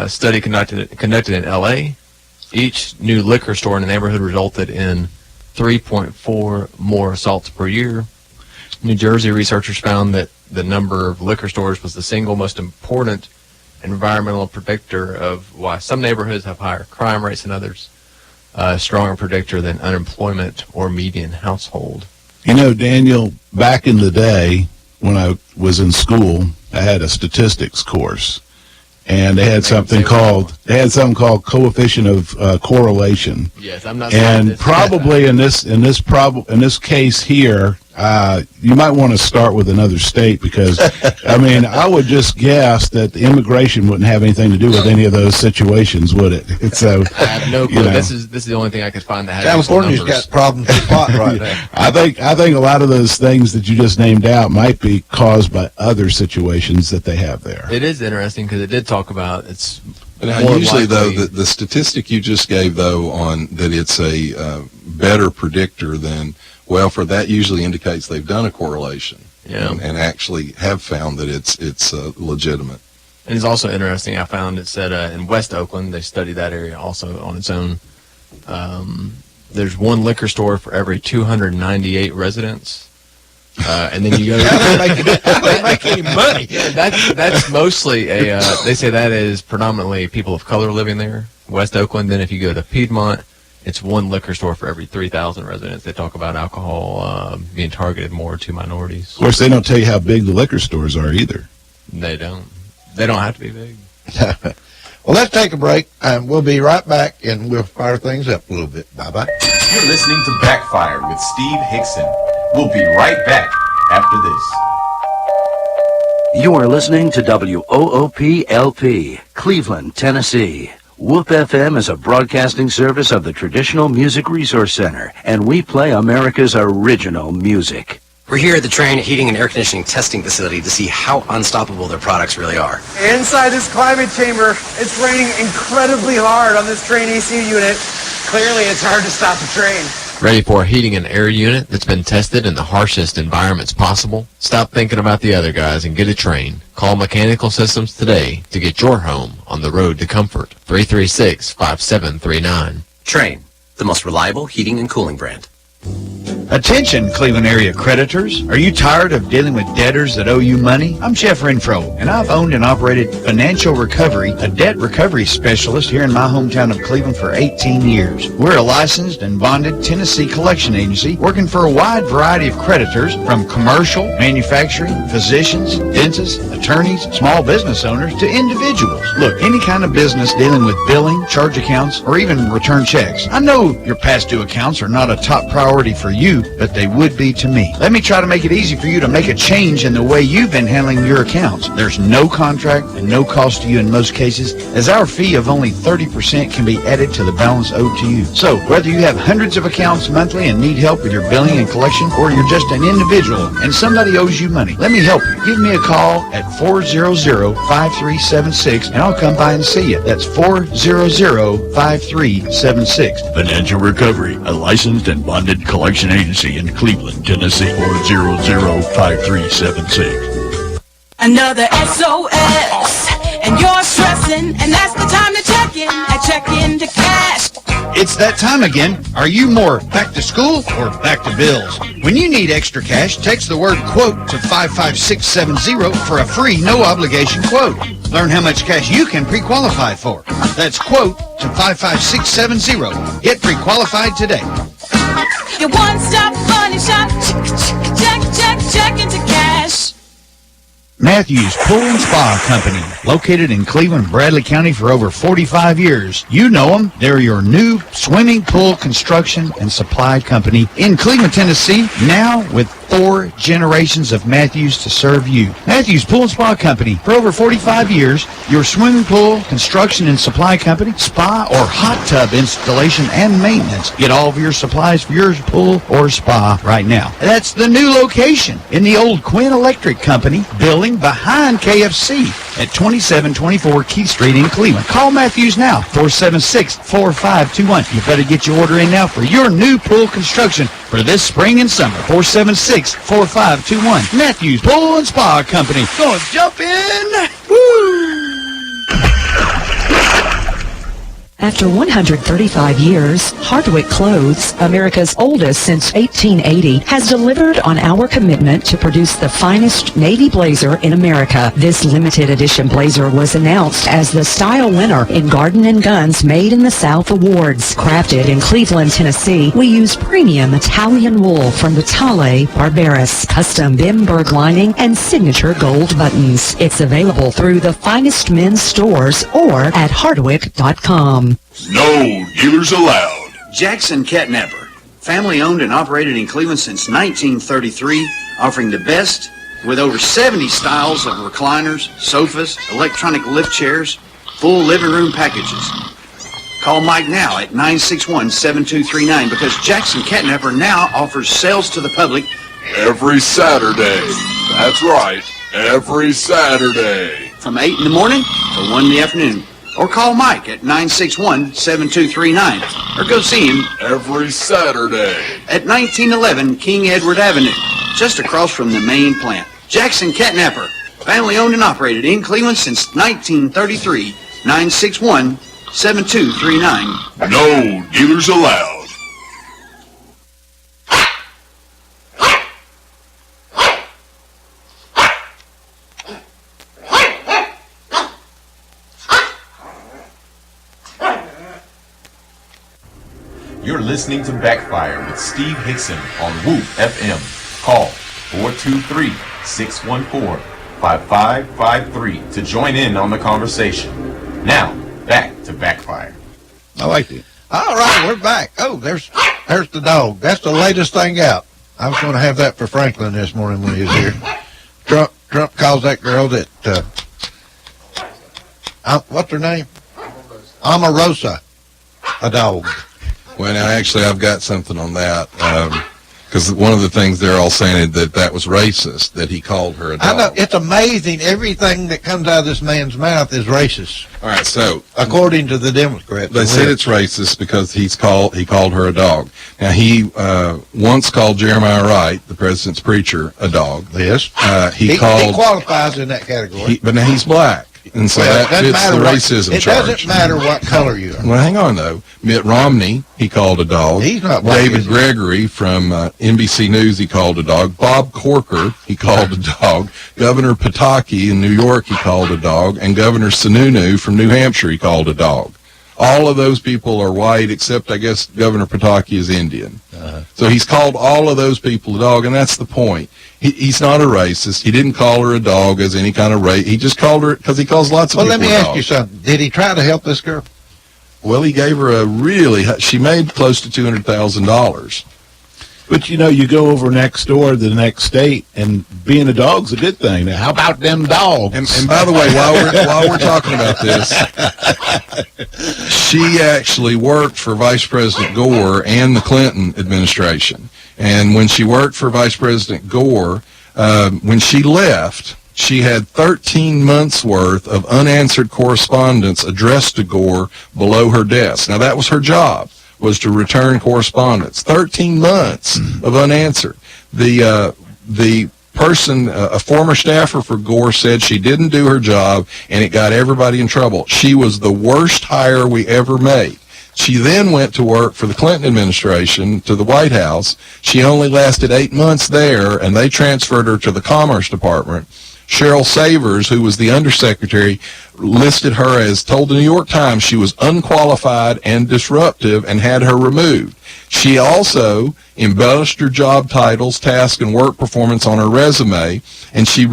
Speaker 6: Study conducted in L.A. Each new liquor store in the neighborhood resulted in 3.4 more assaults per year. New Jersey researchers found that the number of liquor stores was the single most important environmental predictor of why some neighborhoods have higher crime rates than others, a stronger predictor than unemployment or median household.
Speaker 8: You know, Daniel, back in the day when I was in school, I had a statistics course, and they had something called coefficient of correlation.
Speaker 6: Yes, I'm not.
Speaker 8: And probably in this case here, you might want to start with another state because, I mean, I would just guess that the immigration wouldn't have anything to do with any of those situations, would it? So
Speaker 6: I have no clue.
Speaker 8: You know.
Speaker 6: This is the only thing I could find that has
Speaker 5: California's
Speaker 6: numbers.
Speaker 5: got problems with pot right now.
Speaker 8: I think a lot of those things that you just named out might be caused by other situations that they have there.
Speaker 6: It is interesting because it did talk about it's.
Speaker 7: Now,
Speaker 6: more
Speaker 7: usually,
Speaker 6: likely-
Speaker 7: though, the statistic you just gave, though, on that it's a better predictor than, well, for that usually indicates they've done a correlation and actually have found that it's legitimate.
Speaker 6: And it's also interesting, I found it said in West Oakland, they studied that area also on its own. There's one liquor store for every 298 residents. And then you go
Speaker 5: They make any money.
Speaker 6: that's mostly they say that is predominantly people of color living there, West Oakland. Then if you go to Piedmont, it's one liquor store for every 3,000 residents. They talk about alcohol being targeted more to minorities.
Speaker 8: Of course, they don't tell you how big the liquor stores are either.
Speaker 6: They don't have to be big.
Speaker 5: Well, let's take a break, and we'll be right back, and we'll fire things up a little bit. Bye-bye.
Speaker 4: You're listening to Backfire with Steve Hickson. We'll be right back after this.
Speaker 9: You are listening to WOOP-LP, Cleveland, Tennessee. WOOP FM is a broadcasting service of the Traditional Music Resource Center, and we play America's original music.
Speaker 10: We're here at the Train Heating and Air Conditioning Testing Facility to see how unstoppable their products really are.
Speaker 11: Inside this climate chamber, it's raining incredibly hard on this Train AC unit. Clearly, it's hard to stop the train.
Speaker 6: Ready for a heating and air unit that's been tested in the harshest environments possible? Stop thinking about the other guys and get a Train. Call Mechanical Systems today to get your home on the road to comfort. 336-5739.
Speaker 10: Train, the most reliable heating and cooling brand.
Speaker 12: Attention, Cleveland area creditors. Are you tired of dealing with debtors that owe you money? I'm Jeff Renfro, and I've owned and operated Financial Recovery, a debt recovery specialist here in my hometown of Cleveland for 18 years. We're a licensed and bonded Tennessee collection agency working for a wide variety of creditors from commercial, manufacturing, physicians, dentists, attorneys, small business owners to individuals. Look, any kind of business dealing with billing, charge accounts, or even return checks. I know your past due accounts are not a top priority for you, but they would be to me. Let me try to make it easy for you to make a change in the way you've been handling your accounts. There's no contract and no cost to you in most cases, as our fee of only 30% can be added to the balance owed to you. So, whether you have hundreds of accounts monthly and need help with your billing and collection, or you're just an individual and somebody owes you money, let me help you. Give me a call at 400-5376 and I'll come by and see you. That's 400-5376.
Speaker 13: Financial Recovery, a licensed and bonded collection agency in Cleveland, Tennessee, 400-5376.
Speaker 14: Another SOS, and you're stressing, and that's the time to check in. I check in to cash.
Speaker 12: It's that time again. Are you more back to school or back to bills? When you need extra cash, text the word quote to 55670 for a free, no-obligation quote. Learn how much cash you can pre-qualify for. That's quote to 55670. Get pre-qualified today.
Speaker 14: Your one-stop money shop. Check into cash.
Speaker 12: Matthews Pool and Spa Company, located in Cleveland, Bradley County for over 45 years. You know them. They're your new swimming pool construction and supply company in Cleveland, Tennessee, now with 4 generations of Matthews to serve you. Matthews Pool and Spa Company, for over 45 years, your swimming pool, construction and supply company, spa or hot tub installation and maintenance. Get all of your supplies for your pool or spa right now. That's the new location in the old Quinn Electric Company building behind KFC at 2724 Keith Street in Cleveland. Call Matthews now, 476-4521. You better get your order in now for your new pool construction for this spring and summer. 476-4521. Matthews Pool and Spa Company. Gonna jump in. Woo!
Speaker 15: After 135 years, Hardwick Clothes, America's oldest since 1880, has delivered on our commitment to produce the finest navy blazer in America. This limited edition blazer was announced as the style winner in Garden and Guns Made in the South Awards. Crafted in Cleveland, Tennessee, we use premium Italian wool from the Tale Barberis, custom Bimberg lining, and signature gold buttons. It's available through the finest men's stores or at hardwick.com.
Speaker 13: No dealers allowed.
Speaker 12: Jackson Catnapper, family owned and operated in Cleveland since 1933, offering the best with over 70 styles of recliners, sofas, electronic lift chairs, full living room packages. Call Mike now at 961-7239 because Jackson Catnapper now offers sales to the public
Speaker 13: Every Saturday. That's right. Every Saturday.
Speaker 12: from 8 in the morning to 1 in the afternoon. Or call Mike at 961-7239. Or go see him
Speaker 13: Every Saturday.
Speaker 12: at 1911 King Edward Avenue, just across from the main plant. Jackson Catnapper, family owned and operated in Cleveland since 1933. 961-7239.
Speaker 13: No dealers allowed.
Speaker 4: You're listening to Backfire with Steve Hickson on Whoop FM. Call 423-614-5553 to join in on the conversation. Now, back to Backfire.
Speaker 5: I like it. All right, we're back. Oh, there's the dog. That's the latest thing out. I was going to have that for Franklin this morning when he was here. Trump calls that girl that, what's her name? Omarosa, a dog.
Speaker 7: Well, now, actually, I've got something on that, because one of the things they're all saying is that was racist, that he called her a dog.
Speaker 5: I know, it's amazing. Everything that comes out of this man's mouth is racist.
Speaker 7: All right, so
Speaker 5: according to the Democrats.
Speaker 7: They said it's racist because he called her a dog. Now, he once called Jeremiah Wright, the president's preacher, a dog.
Speaker 5: Yes.
Speaker 7: He
Speaker 5: qualifies in that category.
Speaker 7: But now he's black. And so that fits the racism charge.
Speaker 5: It doesn't matter what color you are.
Speaker 7: Well, hang on, though. Mitt Romney, he called a dog.
Speaker 5: He's not black.
Speaker 7: David Gregory from NBC News, he called a dog. Bob Corker, he called a dog. Governor Pataki in New York, he called a dog. And Governor Sununu from New Hampshire, he called a dog. All of those people are white, except, I guess, Governor Pataki is Indian. So he's called all of those people a dog, and that's the point. He's not a racist. He didn't call her a dog as any kind of race. He just called her, because he calls lots of people a dog.
Speaker 5: Well, let me ask you something. Did he try to help this girl?
Speaker 7: Well, he gave her she made close to $200,000.
Speaker 8: But, you know, you go over next door to the next state, and being a dog's a good thing. Now, how about them dogs?
Speaker 7: And by the way, while we're talking about this, she actually worked for Vice President Gore and the Clinton administration. And when she worked for Vice President Gore, when she left, she had 13 months' worth of unanswered correspondence addressed to Gore below her desk. Now, that was her job, was to return correspondence. 13 months of unanswered. The person, a former staffer for Gore, said she didn't do her job, and it got everybody in trouble. She was the worst hire we ever made. She then went to work for the Clinton administration to the White House. She only lasted 8 months there, and they transferred her to the Commerce Department. Cheryl Savers, who was the undersecretary, listed her as, told the New York Times she was unqualified and disruptive and had her removed. She also embellished her job titles, tasks, and work performance on her resume, and she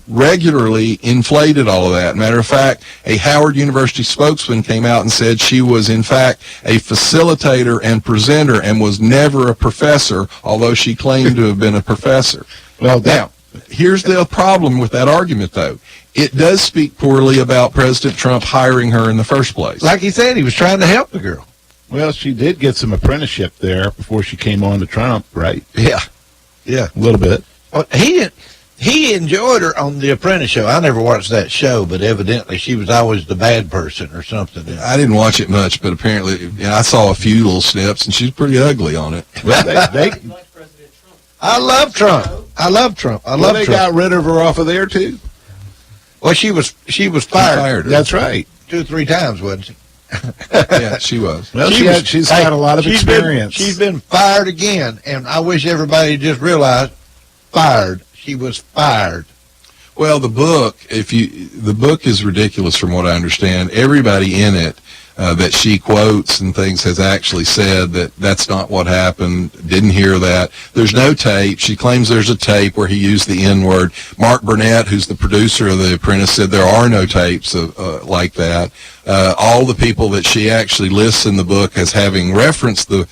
Speaker 7: regularly inflated all of that. Matter of fact, a Howard University spokesman came out and said she was, in fact, a facilitator and presenter and was never a professor, although she claimed to have been a professor.
Speaker 5: Well,
Speaker 7: now, here's the problem with that argument, though. It does speak poorly about President Trump hiring her in the first place.
Speaker 5: Like he said, he was trying to help the girl.
Speaker 8: Well, she did get some apprenticeship there before she came on to Trump, right?
Speaker 5: Yeah. Yeah.
Speaker 8: A little bit.
Speaker 5: Well, he enjoyed her on The Apprentice show. I never watched that show, but evidently she was always the bad person or something.
Speaker 7: I didn't watch it much, but apparently I saw a few little snips, and she's pretty ugly on it.
Speaker 8: Well,
Speaker 5: I love Trump. I love Trump.
Speaker 8: They got rid of her off of there, too.
Speaker 5: Well, she was fired.
Speaker 7: Fired her.
Speaker 8: That's right.
Speaker 5: 2 or 3 times, wasn't she?
Speaker 7: Yeah, she was.
Speaker 8: Well, she's got a lot of experience.
Speaker 5: She's been fired again, and I wish everybody just realized, fired. She was fired.
Speaker 7: Well, the book is ridiculous from what I understand. Everybody in it that she quotes and things has actually said that that's not what happened, didn't hear that. There's no tape. She claims there's a tape where he used the N-word. Mark Burnett, who's the producer of The Apprentice, said there are no tapes like that. All the people that she actually lists in the book as having referenced the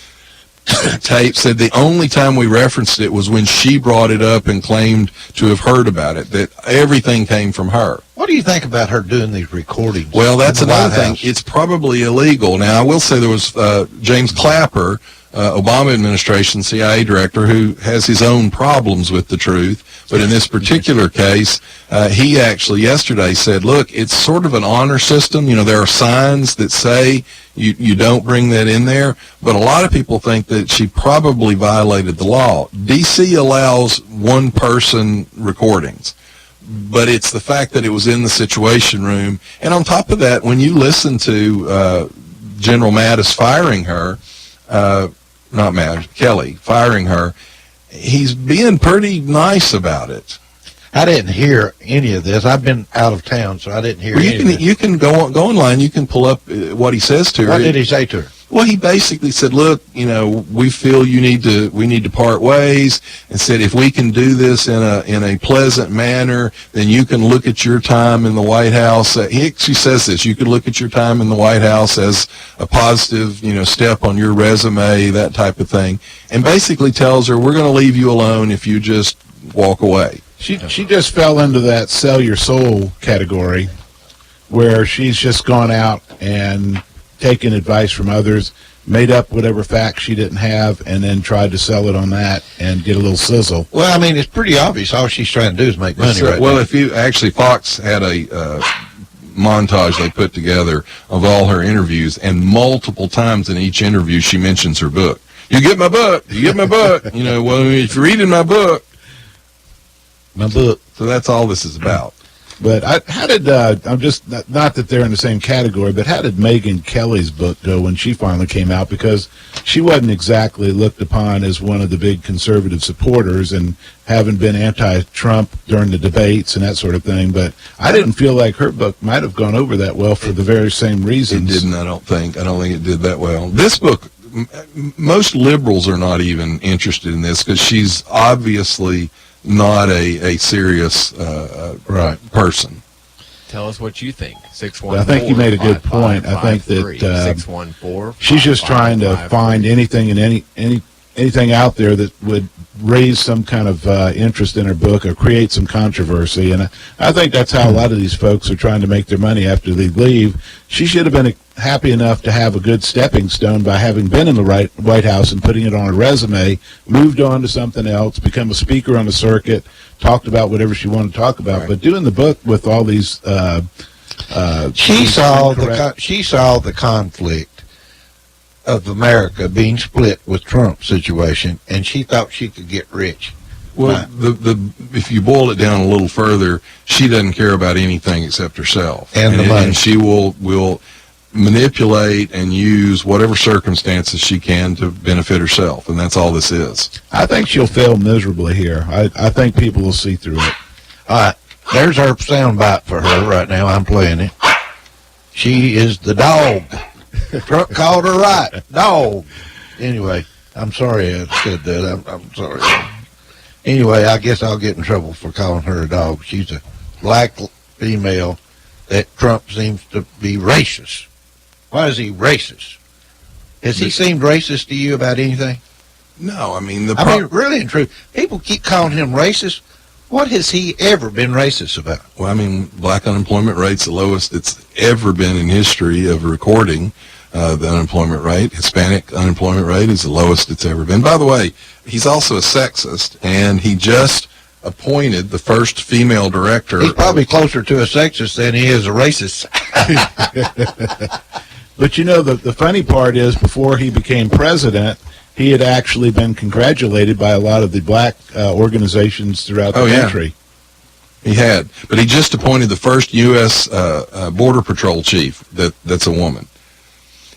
Speaker 7: tape said the only time we referenced it was when she brought it up and claimed to have heard about it, that everything came from her.
Speaker 5: What do you think about her doing these recordings?
Speaker 7: Well, that's another thing.
Speaker 5: House?
Speaker 7: It's probably illegal. Now, I will say there was James Clapper, Obama administration CIA director, who has his own problems with the truth. But in this particular case, he actually yesterday said, look, it's sort of an honor system. You know, there are signs that say you don't bring that in there. But a lot of people think that she probably violated the law. D.C. allows one-person recordings. But it's the fact that it was in the Situation Room. And on top of that, when you listen to General Mattis firing her, not Mattis, Kelly firing her, he's being pretty nice about it.
Speaker 5: I didn't hear any of this. I've been out of town, so I didn't hear any of this.
Speaker 7: You can go online. You can pull up what he says to her.
Speaker 5: What did he say to her?
Speaker 7: Well, he basically said, look, you know, we feel we need to part ways, and said if we can do this in a pleasant manner, then you can look at your time in the White House. He actually says this, you could look at your time in the White House as a positive, you know, step on your resume, that type of thing, and basically tells her, we're going to leave you alone if you just walk away.
Speaker 8: She just fell into that sell your soul category, where she's just gone out and taken advice from others, made up whatever facts she didn't have, and then tried to sell it on that and get a little sizzle.
Speaker 5: Well, I mean, it's pretty obvious. All she's trying to do is make money right
Speaker 7: Well,
Speaker 5: now.
Speaker 7: if you actually, Fox had a montage they put together of all her interviews, and multiple times in each interview she mentions her book. You get my book. You get my book. You know, well, if you're reading my book.
Speaker 5: My book.
Speaker 7: So that's all this is about.
Speaker 8: But how did, I'm just, not that they're in the same category, but how did Megyn Kelly's book go when she finally came out? Because she wasn't exactly looked upon as one of the big conservative supporters, and having been anti-Trump during the debates and that sort of thing. But I didn't feel like her book might have gone over that well for the very same reasons.
Speaker 7: It didn't, I don't think. I don't think it did that well. This book, most liberals are not even interested in this, because she's obviously not a serious person.
Speaker 6: Tell us what you think. 614.
Speaker 8: I think you made a good point. I think that
Speaker 6: 614.
Speaker 8: She's just trying to find anything and anything out there that would raise some kind of interest in her book or create some controversy. And I think that's how a lot of these folks are trying to make their money after they leave. She should have been happy enough to have a good stepping stone by having been in the White House and putting it on her resume, moved on to something else, become a speaker on the circuit, talked about whatever she wanted to talk about. Right. But doing the book with all these
Speaker 5: she saw the conflict of America being split with Trump's situation, and she thought she could get rich.
Speaker 7: Well, if you boil it down a little further, she doesn't care about anything except herself,
Speaker 5: and the money.
Speaker 7: And she will manipulate and use whatever circumstances she can to benefit herself, and that's all this is.
Speaker 8: I think she'll fail miserably here. I think people will see through it.
Speaker 5: All right, there's our sound bite for her right now. I'm playing it. She is the dog. Trump called her right, dog. Anyway, I'm sorry I said that. I'm sorry. Anyway, I guess I'll get in trouble for calling her a dog. She's a black female that Trump seems to be racist. Why is he racist? Has he seemed racist to you about anything?
Speaker 7: No, I mean,
Speaker 5: really and true. People keep calling him racist. What has he ever been racist about?
Speaker 7: Well, I mean, black unemployment rate's the lowest it's ever been in history of recording. The unemployment rate, Hispanic unemployment rate, is the lowest it's ever been. By the way, he's also a sexist, and he just appointed the first female director.
Speaker 5: He's probably closer to a sexist than he is a racist.
Speaker 8: But you know, the funny part is, before he became president, he had actually been congratulated by a lot of the black organizations throughout the country.
Speaker 7: He had, but he just appointed the first U.S. Border Patrol chief that's a woman.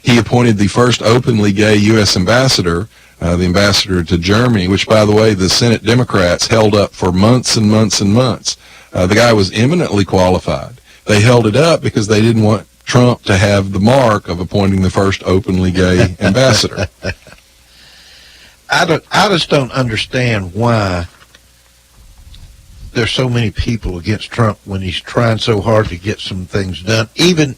Speaker 7: He appointed the first openly gay U.S. ambassador, the ambassador to Germany, which, by the way, the Senate Democrats held up for months and months and months. The guy was eminently qualified. They held it up because they didn't want Trump to have the mark of appointing the first openly gay ambassador.
Speaker 5: I just don't understand why there's so many people against Trump when he's trying so hard to get some things done. Even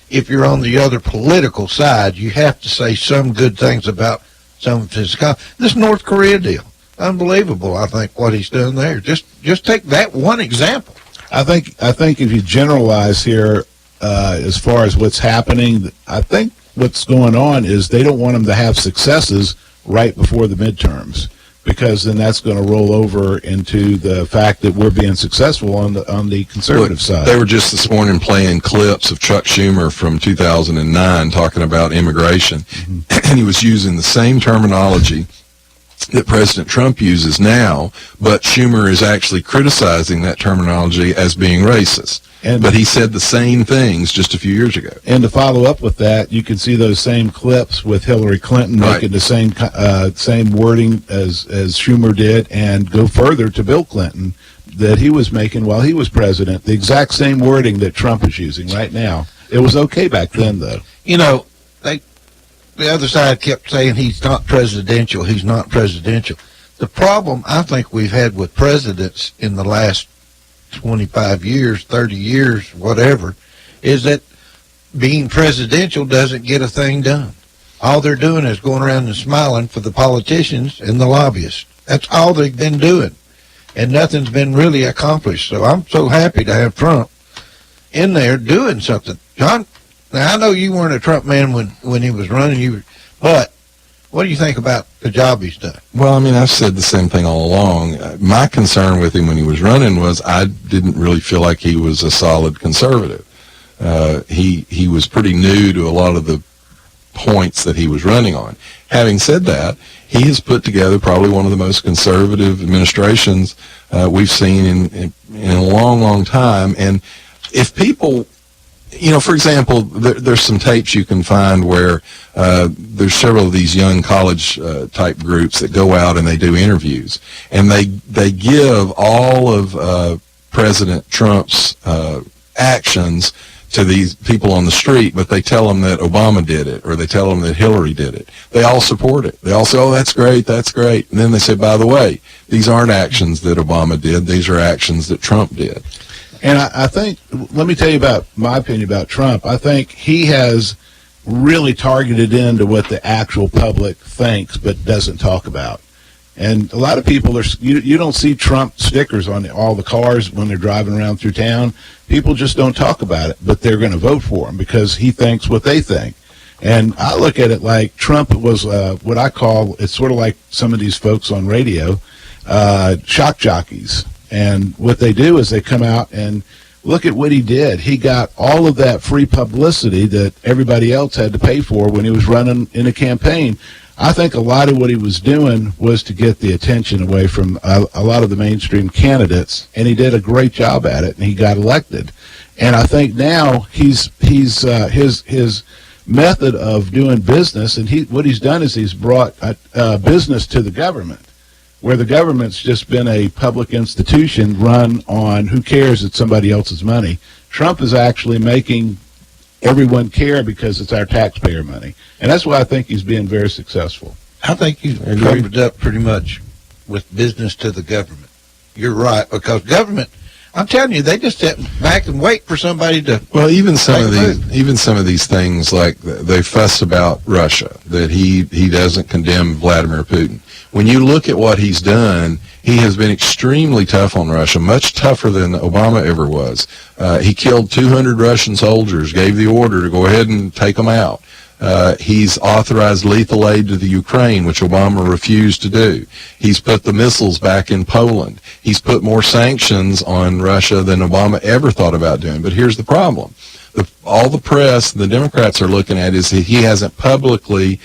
Speaker 5: if you're on the other political side, you have to say some good things about some of his this North Korea deal. Unbelievable, I think, what he's done there. Just take that one example.
Speaker 8: I think if you generalize here, as far as what's happening, I think what's going on is they don't want him to have successes right before the midterms, because then that's going to roll over into the fact that we're being successful on the conservative side.
Speaker 7: They were just this morning playing clips of Chuck Schumer from 2009 talking about immigration, and he was using the same terminology that President Trump uses now, but Schumer is actually criticizing that terminology as being racist. But he said the same things just a few years ago.
Speaker 8: And to follow up with that, you can see those same clips with Hillary Clinton making the same wording as Schumer did, and go further to Bill Clinton that he was making while he was president, the exact same wording that Trump is using right now. It was okay back then, though.
Speaker 5: You know, the other side kept saying he's not presidential, he's not presidential. The problem I think we've had with presidents in the last 25 years, 30 years, whatever, is that being presidential doesn't get a thing done. All they're doing is going around and smiling for the politicians and the lobbyists. That's all they've been doing. And nothing's been really accomplished. So I'm so happy to have Trump in there doing something. John, now I know you weren't a Trump man when he was running, but what do you think about the job he's done?
Speaker 7: Well, I mean, I've said the same thing all along. My concern with him when he was running was I didn't really feel like he was a solid conservative. He was pretty new to a lot of the points that he was running on. Having said that, he has put together probably one of the most conservative administrations we've seen in a long, long time. And if people, you know, for example, there's some tapes you can find where there's several of these young college type groups that go out and they do interviews, and they give all of President Trump's actions to these people on the street, but they tell them that Obama did it, or they tell them that Hillary did it. They all support it. They all say, oh, that's great, that's great. And then they say, by the way, these aren't actions that Obama did, these are actions that Trump did.
Speaker 8: And I think, let me tell you about my opinion about Trump. I think he has really targeted into what the actual public thinks but doesn't talk about. And a lot of people, you don't see Trump stickers on all the cars when they're driving around through town. People just don't talk about it, but they're going to vote for him because he thinks what they think. And I look at it like Trump was what I call, it's sort of like some of these folks on radio, shock jockeys. And what they do is they come out and look at what he did. He got all of that free publicity that everybody else had to pay for when he was running in a campaign. I think a lot of what he was doing was to get the attention away from a lot of the mainstream candidates, and he did a great job at it, and he got elected. And I think now his method of doing business, and what he's done is he's brought business to the government, where the government's just been a public institution run on who cares, it's somebody else's money. Trump is actually making everyone care because it's our taxpayer money. And that's why I think he's being very successful.
Speaker 5: I think you've covered up pretty much with business to the government. You're right, because government, I'm telling you, they just sit back and wait for somebody to.
Speaker 7: Well, even some of these things, like they fuss about Russia, that he doesn't condemn Vladimir Putin. When you look at what he's done, he has been extremely tough on Russia, much tougher than Obama ever was. He killed 200 Russian soldiers, gave the order to go ahead and take them out. He's authorized lethal aid to the Ukraine, which Obama refused to do. He's put the missiles back in Poland. He's put more sanctions on Russia than Obama ever thought about doing. But here's the problem. All the press, the Democrats are looking at is that he hasn't publicly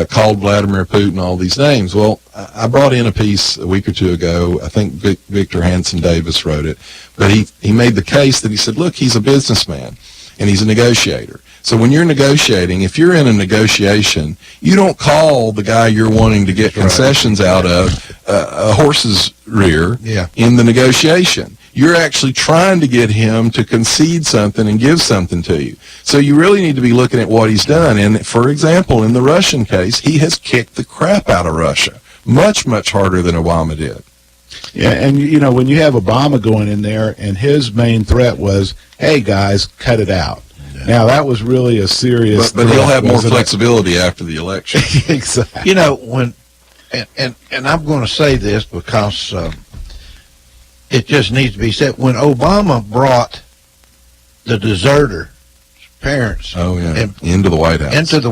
Speaker 7: called Vladimir Putin all these names. Well, I brought in a piece a week or two ago. I think Victor Hanson Davis wrote it. But he made the case that he said, look, he's a businessman and he's a negotiator. So when you're negotiating, if you're in a negotiation, you don't call the guy you're wanting to get concessions out of a horse's rear in the negotiation. You're actually trying to get him to concede something and give something to you. So you really need to be looking at what he's done. And, for example, in the Russian case, he has kicked the crap out of Russia, much, much harder than Obama did.
Speaker 8: Yeah, and, you know, when you have Obama going in there and his main threat was, hey, guys, cut it out. Now, that was really a serious
Speaker 7: But he'll have more flexibility after the election.
Speaker 8: Exactly.
Speaker 5: You know, when, and I'm going to say this because it just needs to be said. When Obama brought the deserter parents
Speaker 7: into the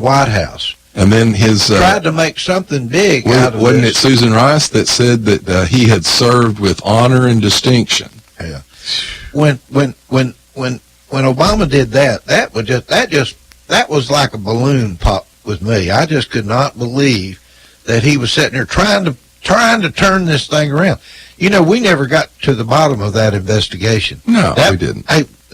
Speaker 7: White House. And then his
Speaker 5: tried to make something big out of
Speaker 7: wasn't it Susan Rice that said that he had served with honor and distinction?
Speaker 5: Yeah. When Obama did that, that was like a balloon pop with me. I just could not believe that he was sitting there trying to turn this thing around. You know, we never got to the bottom of that investigation.
Speaker 7: No, we didn't.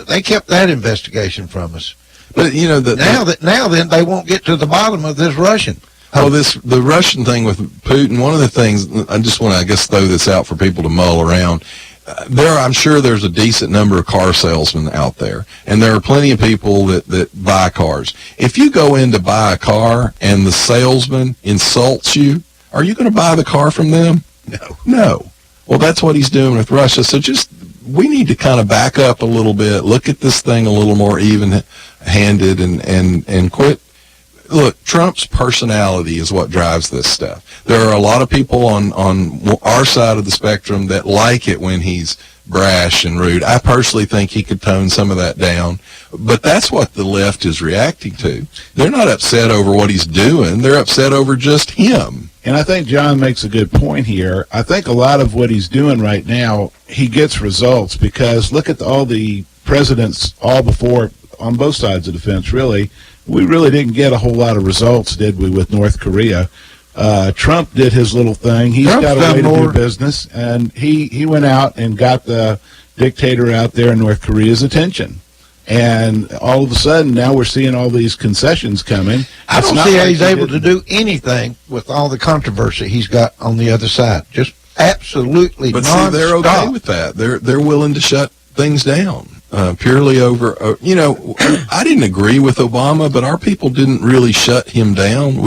Speaker 5: They kept that investigation from us.
Speaker 7: But you know
Speaker 5: now then they won't get to the bottom of this Russian.
Speaker 7: Well, the Russian thing with Putin. One of the things I just want to, I guess, throw this out for people to mull around. I'm sure there's a decent number of car salesmen out there, and there are plenty of people that buy cars. If you go in to buy a car and the salesman insults you, are you going to buy the car from them? No. Well, that's what he's doing with Russia. So we need to kind of back up a little bit, look at this thing a little more even-handed, and quit. Look, Trump's personality is what drives this stuff. There are a lot of people on our side of the spectrum that like it when he's brash and rude. I personally think he could tone some of that down, but that's what the left is reacting to. They're not upset over what he's doing. They're upset over just him.
Speaker 8: And I think John makes a good point here. I think a lot of what he's doing right now, he gets results because look at all the presidents all before on both sides of the fence, really. We really didn't get a whole lot of results, did we, with North Korea? Trump did his little thing. He's got a way to do business, and he went out and got the dictator out there in North Korea's attention. And all of a sudden, now we're seeing all these concessions coming.
Speaker 5: I don't see how he's able to do anything with all the controversy he's got on the other side. Just absolutely
Speaker 7: But
Speaker 5: non-stop.
Speaker 7: see, they're okay with that. They're willing to shut things down. Purely over, I didn't agree with Obama, but our people didn't really shut him down.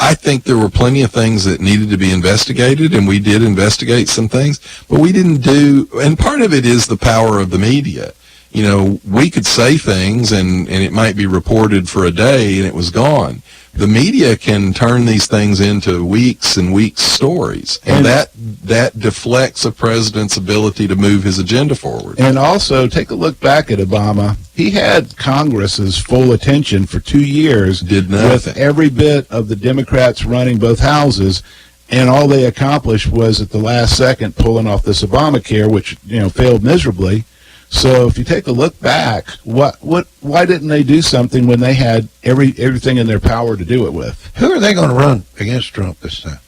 Speaker 7: I think there were plenty of things that needed to be investigated, and we did investigate some things, but we didn't do, and part of it is the power of the media. We could say things, and it might be reported for a day, and it was gone. The media can turn these things into weeks and weeks stories, and that deflects a president's ability to move his agenda forward.
Speaker 8: And also, take a look back at Obama. He had Congress's full attention for 2 years.
Speaker 7: Did nothing.
Speaker 8: With every bit of the Democrats running both houses, and all they accomplished was at the last second pulling off this Obamacare, which failed miserably. So if you take a look back, why didn't they do something when they had everything in their power to do it with?
Speaker 5: Who are they going to run against Trump this time?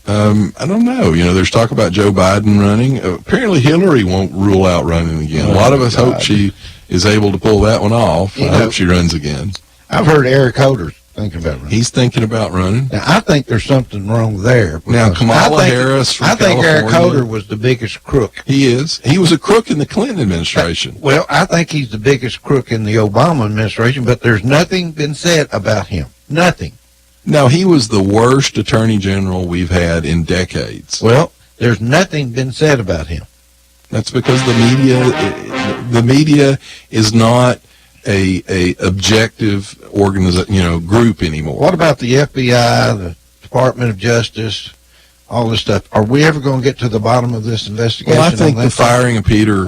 Speaker 7: I don't know. There's talk about Joe Biden running. Apparently Hillary won't rule out running again. A lot of us hope she is able to pull that one off. I hope she runs again.
Speaker 5: I've heard Eric Holder's thinking about running.
Speaker 7: He's thinking about running.
Speaker 5: Now, I think there's something wrong there.
Speaker 7: Now, Kamala Harris from
Speaker 5: I think
Speaker 7: California,
Speaker 5: Eric Holder was the biggest crook.
Speaker 7: He is. He was a crook in the Clinton administration.
Speaker 5: Well, I think he's the biggest crook in the Obama administration, but there's nothing been said about him. Nothing.
Speaker 7: No, he was the worst attorney general we've had in decades.
Speaker 5: Well, there's nothing been said about him.
Speaker 7: That's because the media is not a objective group anymore.
Speaker 5: What about the FBI, the Department of Justice, all this stuff? Are we ever going to get to the bottom of this investigation?
Speaker 7: Well, I think the firing of Peter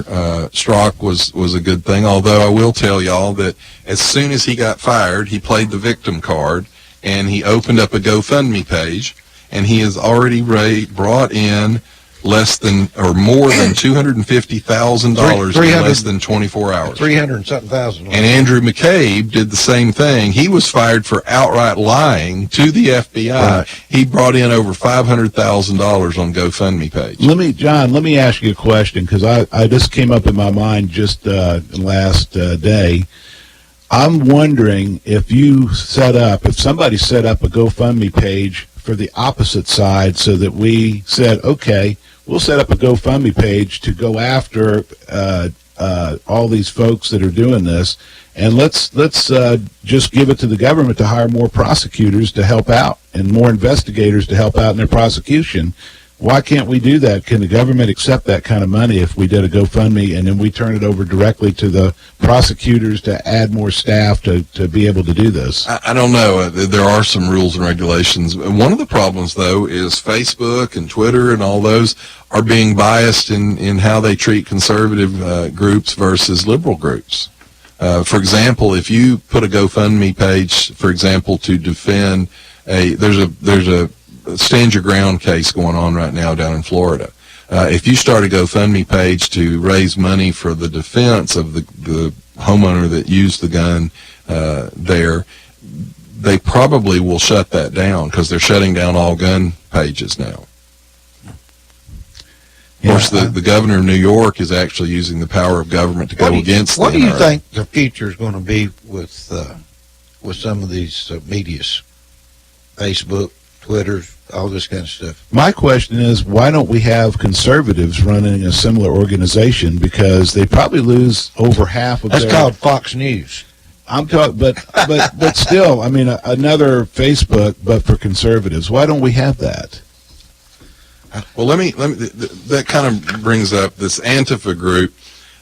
Speaker 7: Strzok was a good thing, although I will tell y'all that as soon as he got fired, he played the victim card, and he opened up a GoFundMe page, and he has already brought in less than or more than $250,000 in less than 24 hours.
Speaker 5: 300 and something thousand.
Speaker 7: And Andrew McCabe did the same thing. He was fired for outright lying to the FBI. Right. He brought in over $500,000 on GoFundMe page.
Speaker 8: Let me ask you a question, because I just came up in my mind just last day. I'm wondering if somebody set up a GoFundMe page for the opposite side, so that we said, okay, we'll set up a GoFundMe page to go after all these folks that are doing this, and let's just give it to the government to hire more prosecutors to help out and more investigators to help out in their prosecution. Why can't we do that? Can the government accept that kind of money if we did a GoFundMe and then we turn it over directly to the prosecutors to add more staff to be able to do this?
Speaker 7: I don't know. There are some rules and regulations. One of the problems, though, is Facebook and Twitter and all those are being biased in how they treat conservative groups versus liberal groups. For example, if you put a GoFundMe page, for example, to defend there's a stand your ground case going on right now down in Florida. If you start a GoFundMe page to raise money for the defense of the homeowner that used the gun there, they probably will shut that down, because they're shutting down all gun pages now. Of course, the governor of New York is actually using the power of government to go against
Speaker 5: What do you think the future is going to be with some of these medias, Facebook, Twitter, all this kind of stuff?
Speaker 8: My question is, why don't we have conservatives running a similar organization? Because they probably lose over half of
Speaker 5: That's called Fox News.
Speaker 8: I'm talking, but still, I mean, another Facebook, but for conservatives. Why don't we have that?
Speaker 7: Well, that kind of brings up this Antifa group.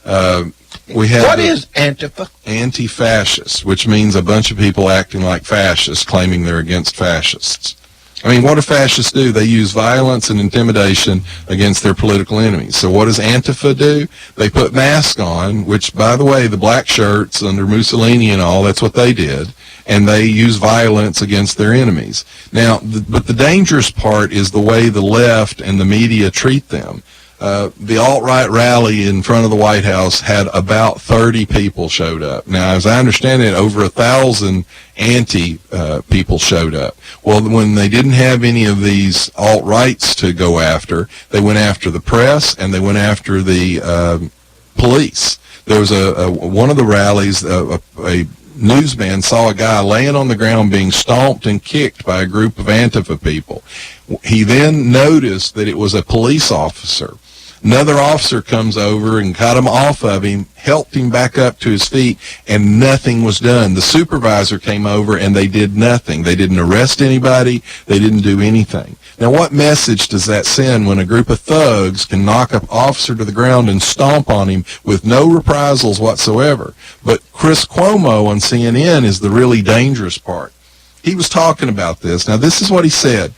Speaker 5: What is Antifa?
Speaker 7: Anti-fascists, which means a bunch of people acting like fascists, claiming they're against fascists. I mean, what do fascists do? They use violence and intimidation against their political enemies. So what does Antifa do? They put masks on, which, by the way, the black shirts under Mussolini and all, that's what they did. And they use violence against their enemies. Now, but the dangerous part is the way the left and the media treat them. The alt-right rally in front of the White House had about 30 people showed up. Now, as I understand it, over 1,000 people showed up. Well, when they didn't have any of these alt-rights to go after, they went after the press and they went after the police. There was one of the rallies, a newsman saw a guy laying on the ground being stomped and kicked by a group of Antifa people. He then noticed that it was a police officer. Another officer comes over and got him off of him, helped him back up to his feet, and nothing was done. The supervisor came over and they did nothing. They didn't arrest anybody. They didn't do anything. Now, what message does that send when a group of thugs can knock an officer to the ground and stomp on him with no reprisals whatsoever? But Chris Cuomo on CNN is the really dangerous part. He was talking about this. Now, this is what he said.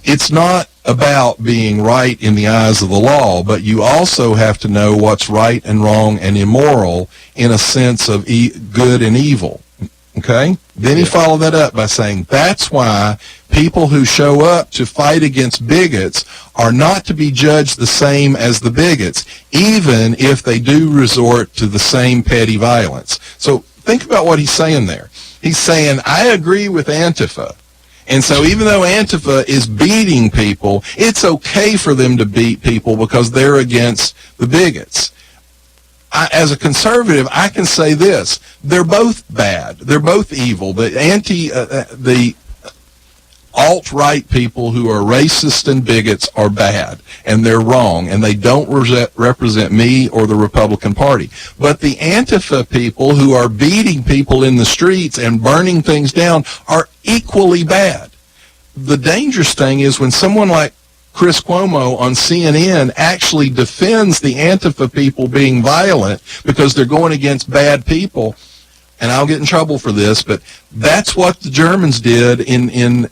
Speaker 7: It's not about being right in the eyes of the law, but you also have to know what's right and wrong and immoral in a sense of good and evil. Okay? Then he followed that up by saying, that's why people who show up to fight against bigots are not to be judged the same as the bigots, even if they do resort to the same petty violence. So think about what he's saying there. He's saying, I agree with Antifa, And so even though Antifa is beating people, it's okay for them to beat people because they're against the bigots. As a conservative, I can say this: they're both bad. They're both evil. The alt-right people who are racist and bigots are bad, and they're wrong, and they don't represent me or the Republican Party. But the Antifa people who are beating people in the streets and burning things down are equally bad. The dangerous thing is when someone like Chris Cuomo on CNN actually defends the Antifa people being violent because they're going against bad people, and I'll get in trouble for this, but that's what the Germans did in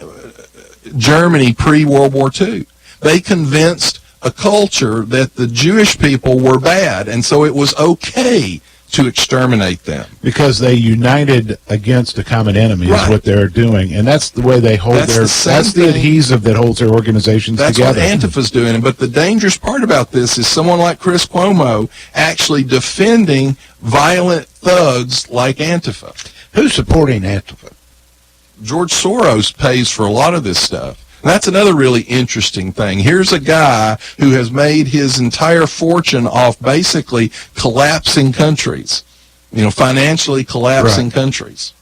Speaker 7: Germany pre-World War II. They convinced a culture that the Jewish people were bad, and so it was okay to exterminate them.
Speaker 8: Because they united against a common enemy is what they're doing, and that's the way they hold that's the adhesive that holds their organizations together.
Speaker 7: That's what Antifa's doing. But the dangerous part about this is someone like Chris Cuomo actually defending violent thugs like Antifa.
Speaker 5: Who's supporting Antifa?
Speaker 7: George Soros pays for a lot of this stuff. And that's another really interesting thing. Here's a guy who has made his entire fortune off basically collapsing countries, financially collapsing countries.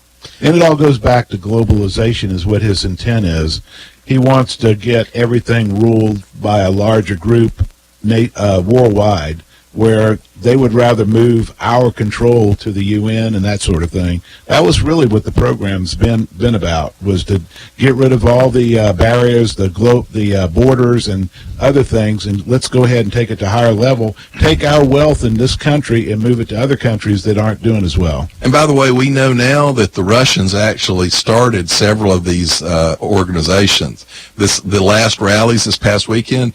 Speaker 8: And it all goes back to globalization is what his intent is. He wants to get everything ruled by a larger group worldwide, where they would rather move our control to the UN and that sort of thing. That was really what the program's been about, was to get rid of all the barriers, the borders and other things, and let's go ahead and take it to a higher level, take our wealth in this country and move it to other countries that aren't doing as well.
Speaker 7: And by the way, we know now that the Russians actually started several of these organizations. The last rallies this past weekend,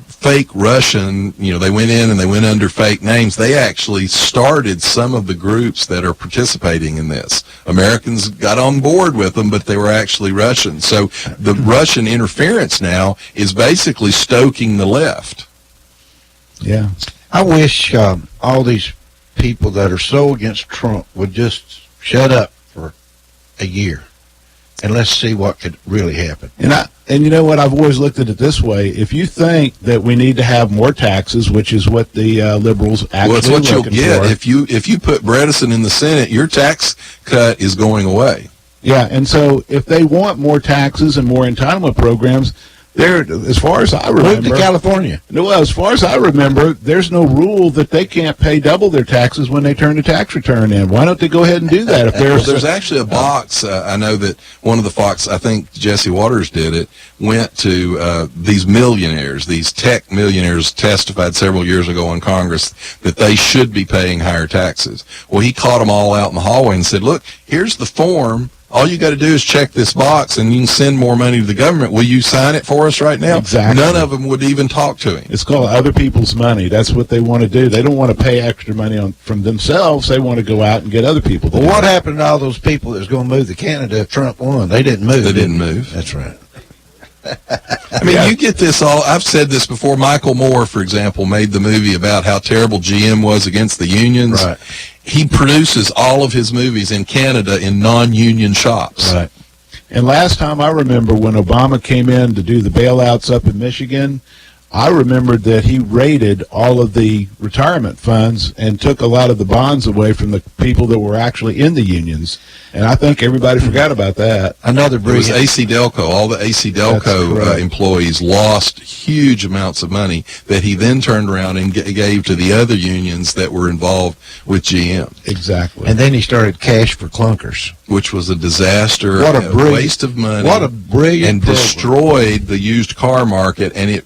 Speaker 7: fake Russian, they went in and they went under fake names. They actually started some of the groups that are participating in this. Americans got on board with them, but they were actually Russian. So the Russian interference now is basically stoking the left.
Speaker 5: Yeah. I wish all these people that are so against Trump would just shut up for a year. And let's see what could really happen.
Speaker 8: And you know what? I've always looked at it this way. If you think that we need to have more taxes, which is what the liberals actually
Speaker 7: well, it's what you'll get
Speaker 8: for,
Speaker 7: if you put Bredesen in the Senate. Your tax cut is going away.
Speaker 8: Yeah, and so if they want more taxes and more entitlement programs, as far as I remember,
Speaker 5: move to California.
Speaker 8: No, as far as I remember, there's no rule that they can't pay double their taxes when they turn the tax return in. Why don't they go ahead and do that? If
Speaker 7: there's actually a box. I know that one of the Fox, I think Jesse Waters did it, went to these millionaires, these tech millionaires, testified several years ago in Congress that they should be paying higher taxes. Well, he caught them all out in the hallway and said, "Look, here's the form. All you got to do is check this box, and you can send more money to the government. Will you sign it for us right now?"
Speaker 8: Exactly.
Speaker 7: None of them would even talk to him.
Speaker 8: It's called other people's money. That's what they want to do. They don't want to pay extra money from themselves. They want to go out and get other people to
Speaker 5: Well, what happened to all those people that was going to move to Canada if Trump won? They didn't move.
Speaker 7: They didn't move.
Speaker 5: That's right.
Speaker 7: I mean, you get this all. I've said this before. Michael Moore, for example, made the movie about how terrible GM was against the unions.
Speaker 5: Right.
Speaker 7: He produces all of his movies in Canada in non-union shops.
Speaker 8: Right. And last time I remember when Obama came in to do the bailouts up in Michigan, I remembered that he raided all of the retirement funds and took a lot of the bonds away from the people that were actually in the unions. And I think everybody forgot about that.
Speaker 5: Another
Speaker 7: It was AC Delco. All the AC Delco employees lost huge amounts of money that he then turned around and gave to the other unions that were involved with GM.
Speaker 8: Exactly.
Speaker 5: And then he started Cash for Clunkers,
Speaker 7: which was a disaster,
Speaker 5: what a
Speaker 7: waste of money.
Speaker 5: What a brilliant
Speaker 7: and
Speaker 5: program.
Speaker 7: Destroyed the used car market. And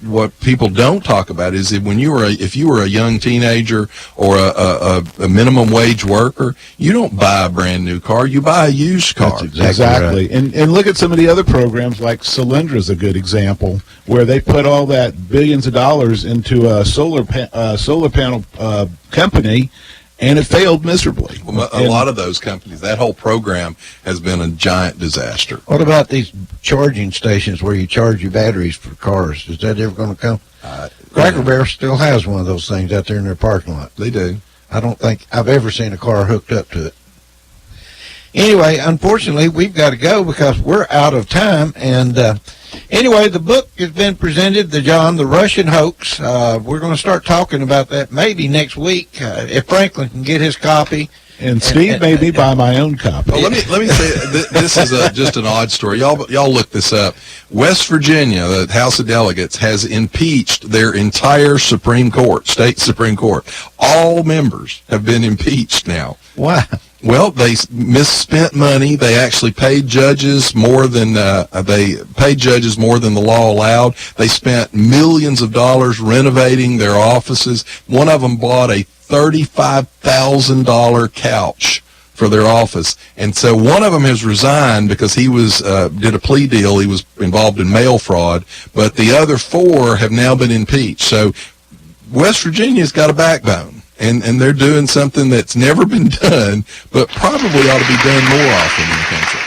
Speaker 7: what people don't talk about is that if you were a young teenager or a minimum wage worker, you don't buy a brand new car, you buy a used car.
Speaker 5: That's exactly right.
Speaker 8: And look at some of the other programs, like Solyndra is a good example, where they put all that billions of dollars into a solar panel company, and it failed miserably.
Speaker 7: Well, a lot of those companies, that whole program has been a giant disaster.
Speaker 5: What about these charging stations where you charge your batteries for cars? Is that ever going to come? Cracker Barrel still has one of those things out there in their parking lot.
Speaker 7: They do.
Speaker 5: I don't think I've ever seen a car hooked up to it. Anyway, unfortunately, we've got to go because we're out of time. And anyway, the book has been presented, the Russian Hoax. We're going to start talking about that maybe next week if Franklin can get his copy.
Speaker 8: And Steve made me buy my own copy.
Speaker 7: Well, let me say this is just an odd story. Y'all look this up. West Virginia, the House of Delegates, has impeached their entire Supreme Court, state Supreme Court. All members have been impeached now.
Speaker 5: Why?
Speaker 7: Well, they misspent money. They actually paid judges more than the law allowed. They spent millions of dollars renovating their offices. One of them bought a $35,000 couch for their office, and so one of them has resigned because he did a plea deal. He was involved in mail fraud, but the other 4 have now been impeached. So West Virginia's got a backbone. And they're doing something that's never been done, but probably ought to be done more often in the country.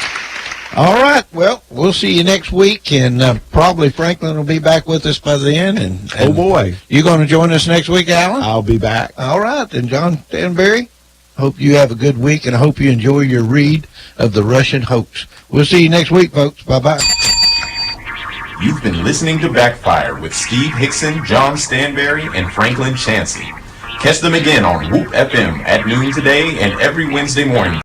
Speaker 5: All right. Well, we'll see you next week, and probably Franklin will be back with us by then. And
Speaker 8: oh, boy.
Speaker 5: You going to join us next week, Alan?
Speaker 8: I'll be back.
Speaker 5: All right. Then, John Stanberry, hope you have a good week, and I hope you enjoy your read of The Russian Hoax. We'll see you next week, folks. Bye-bye.
Speaker 4: You've been listening to Backfire with Steve Hickson, John Stanberry, and Franklin Chansey. Catch them again on Whoop FM at noon today and every Wednesday morning.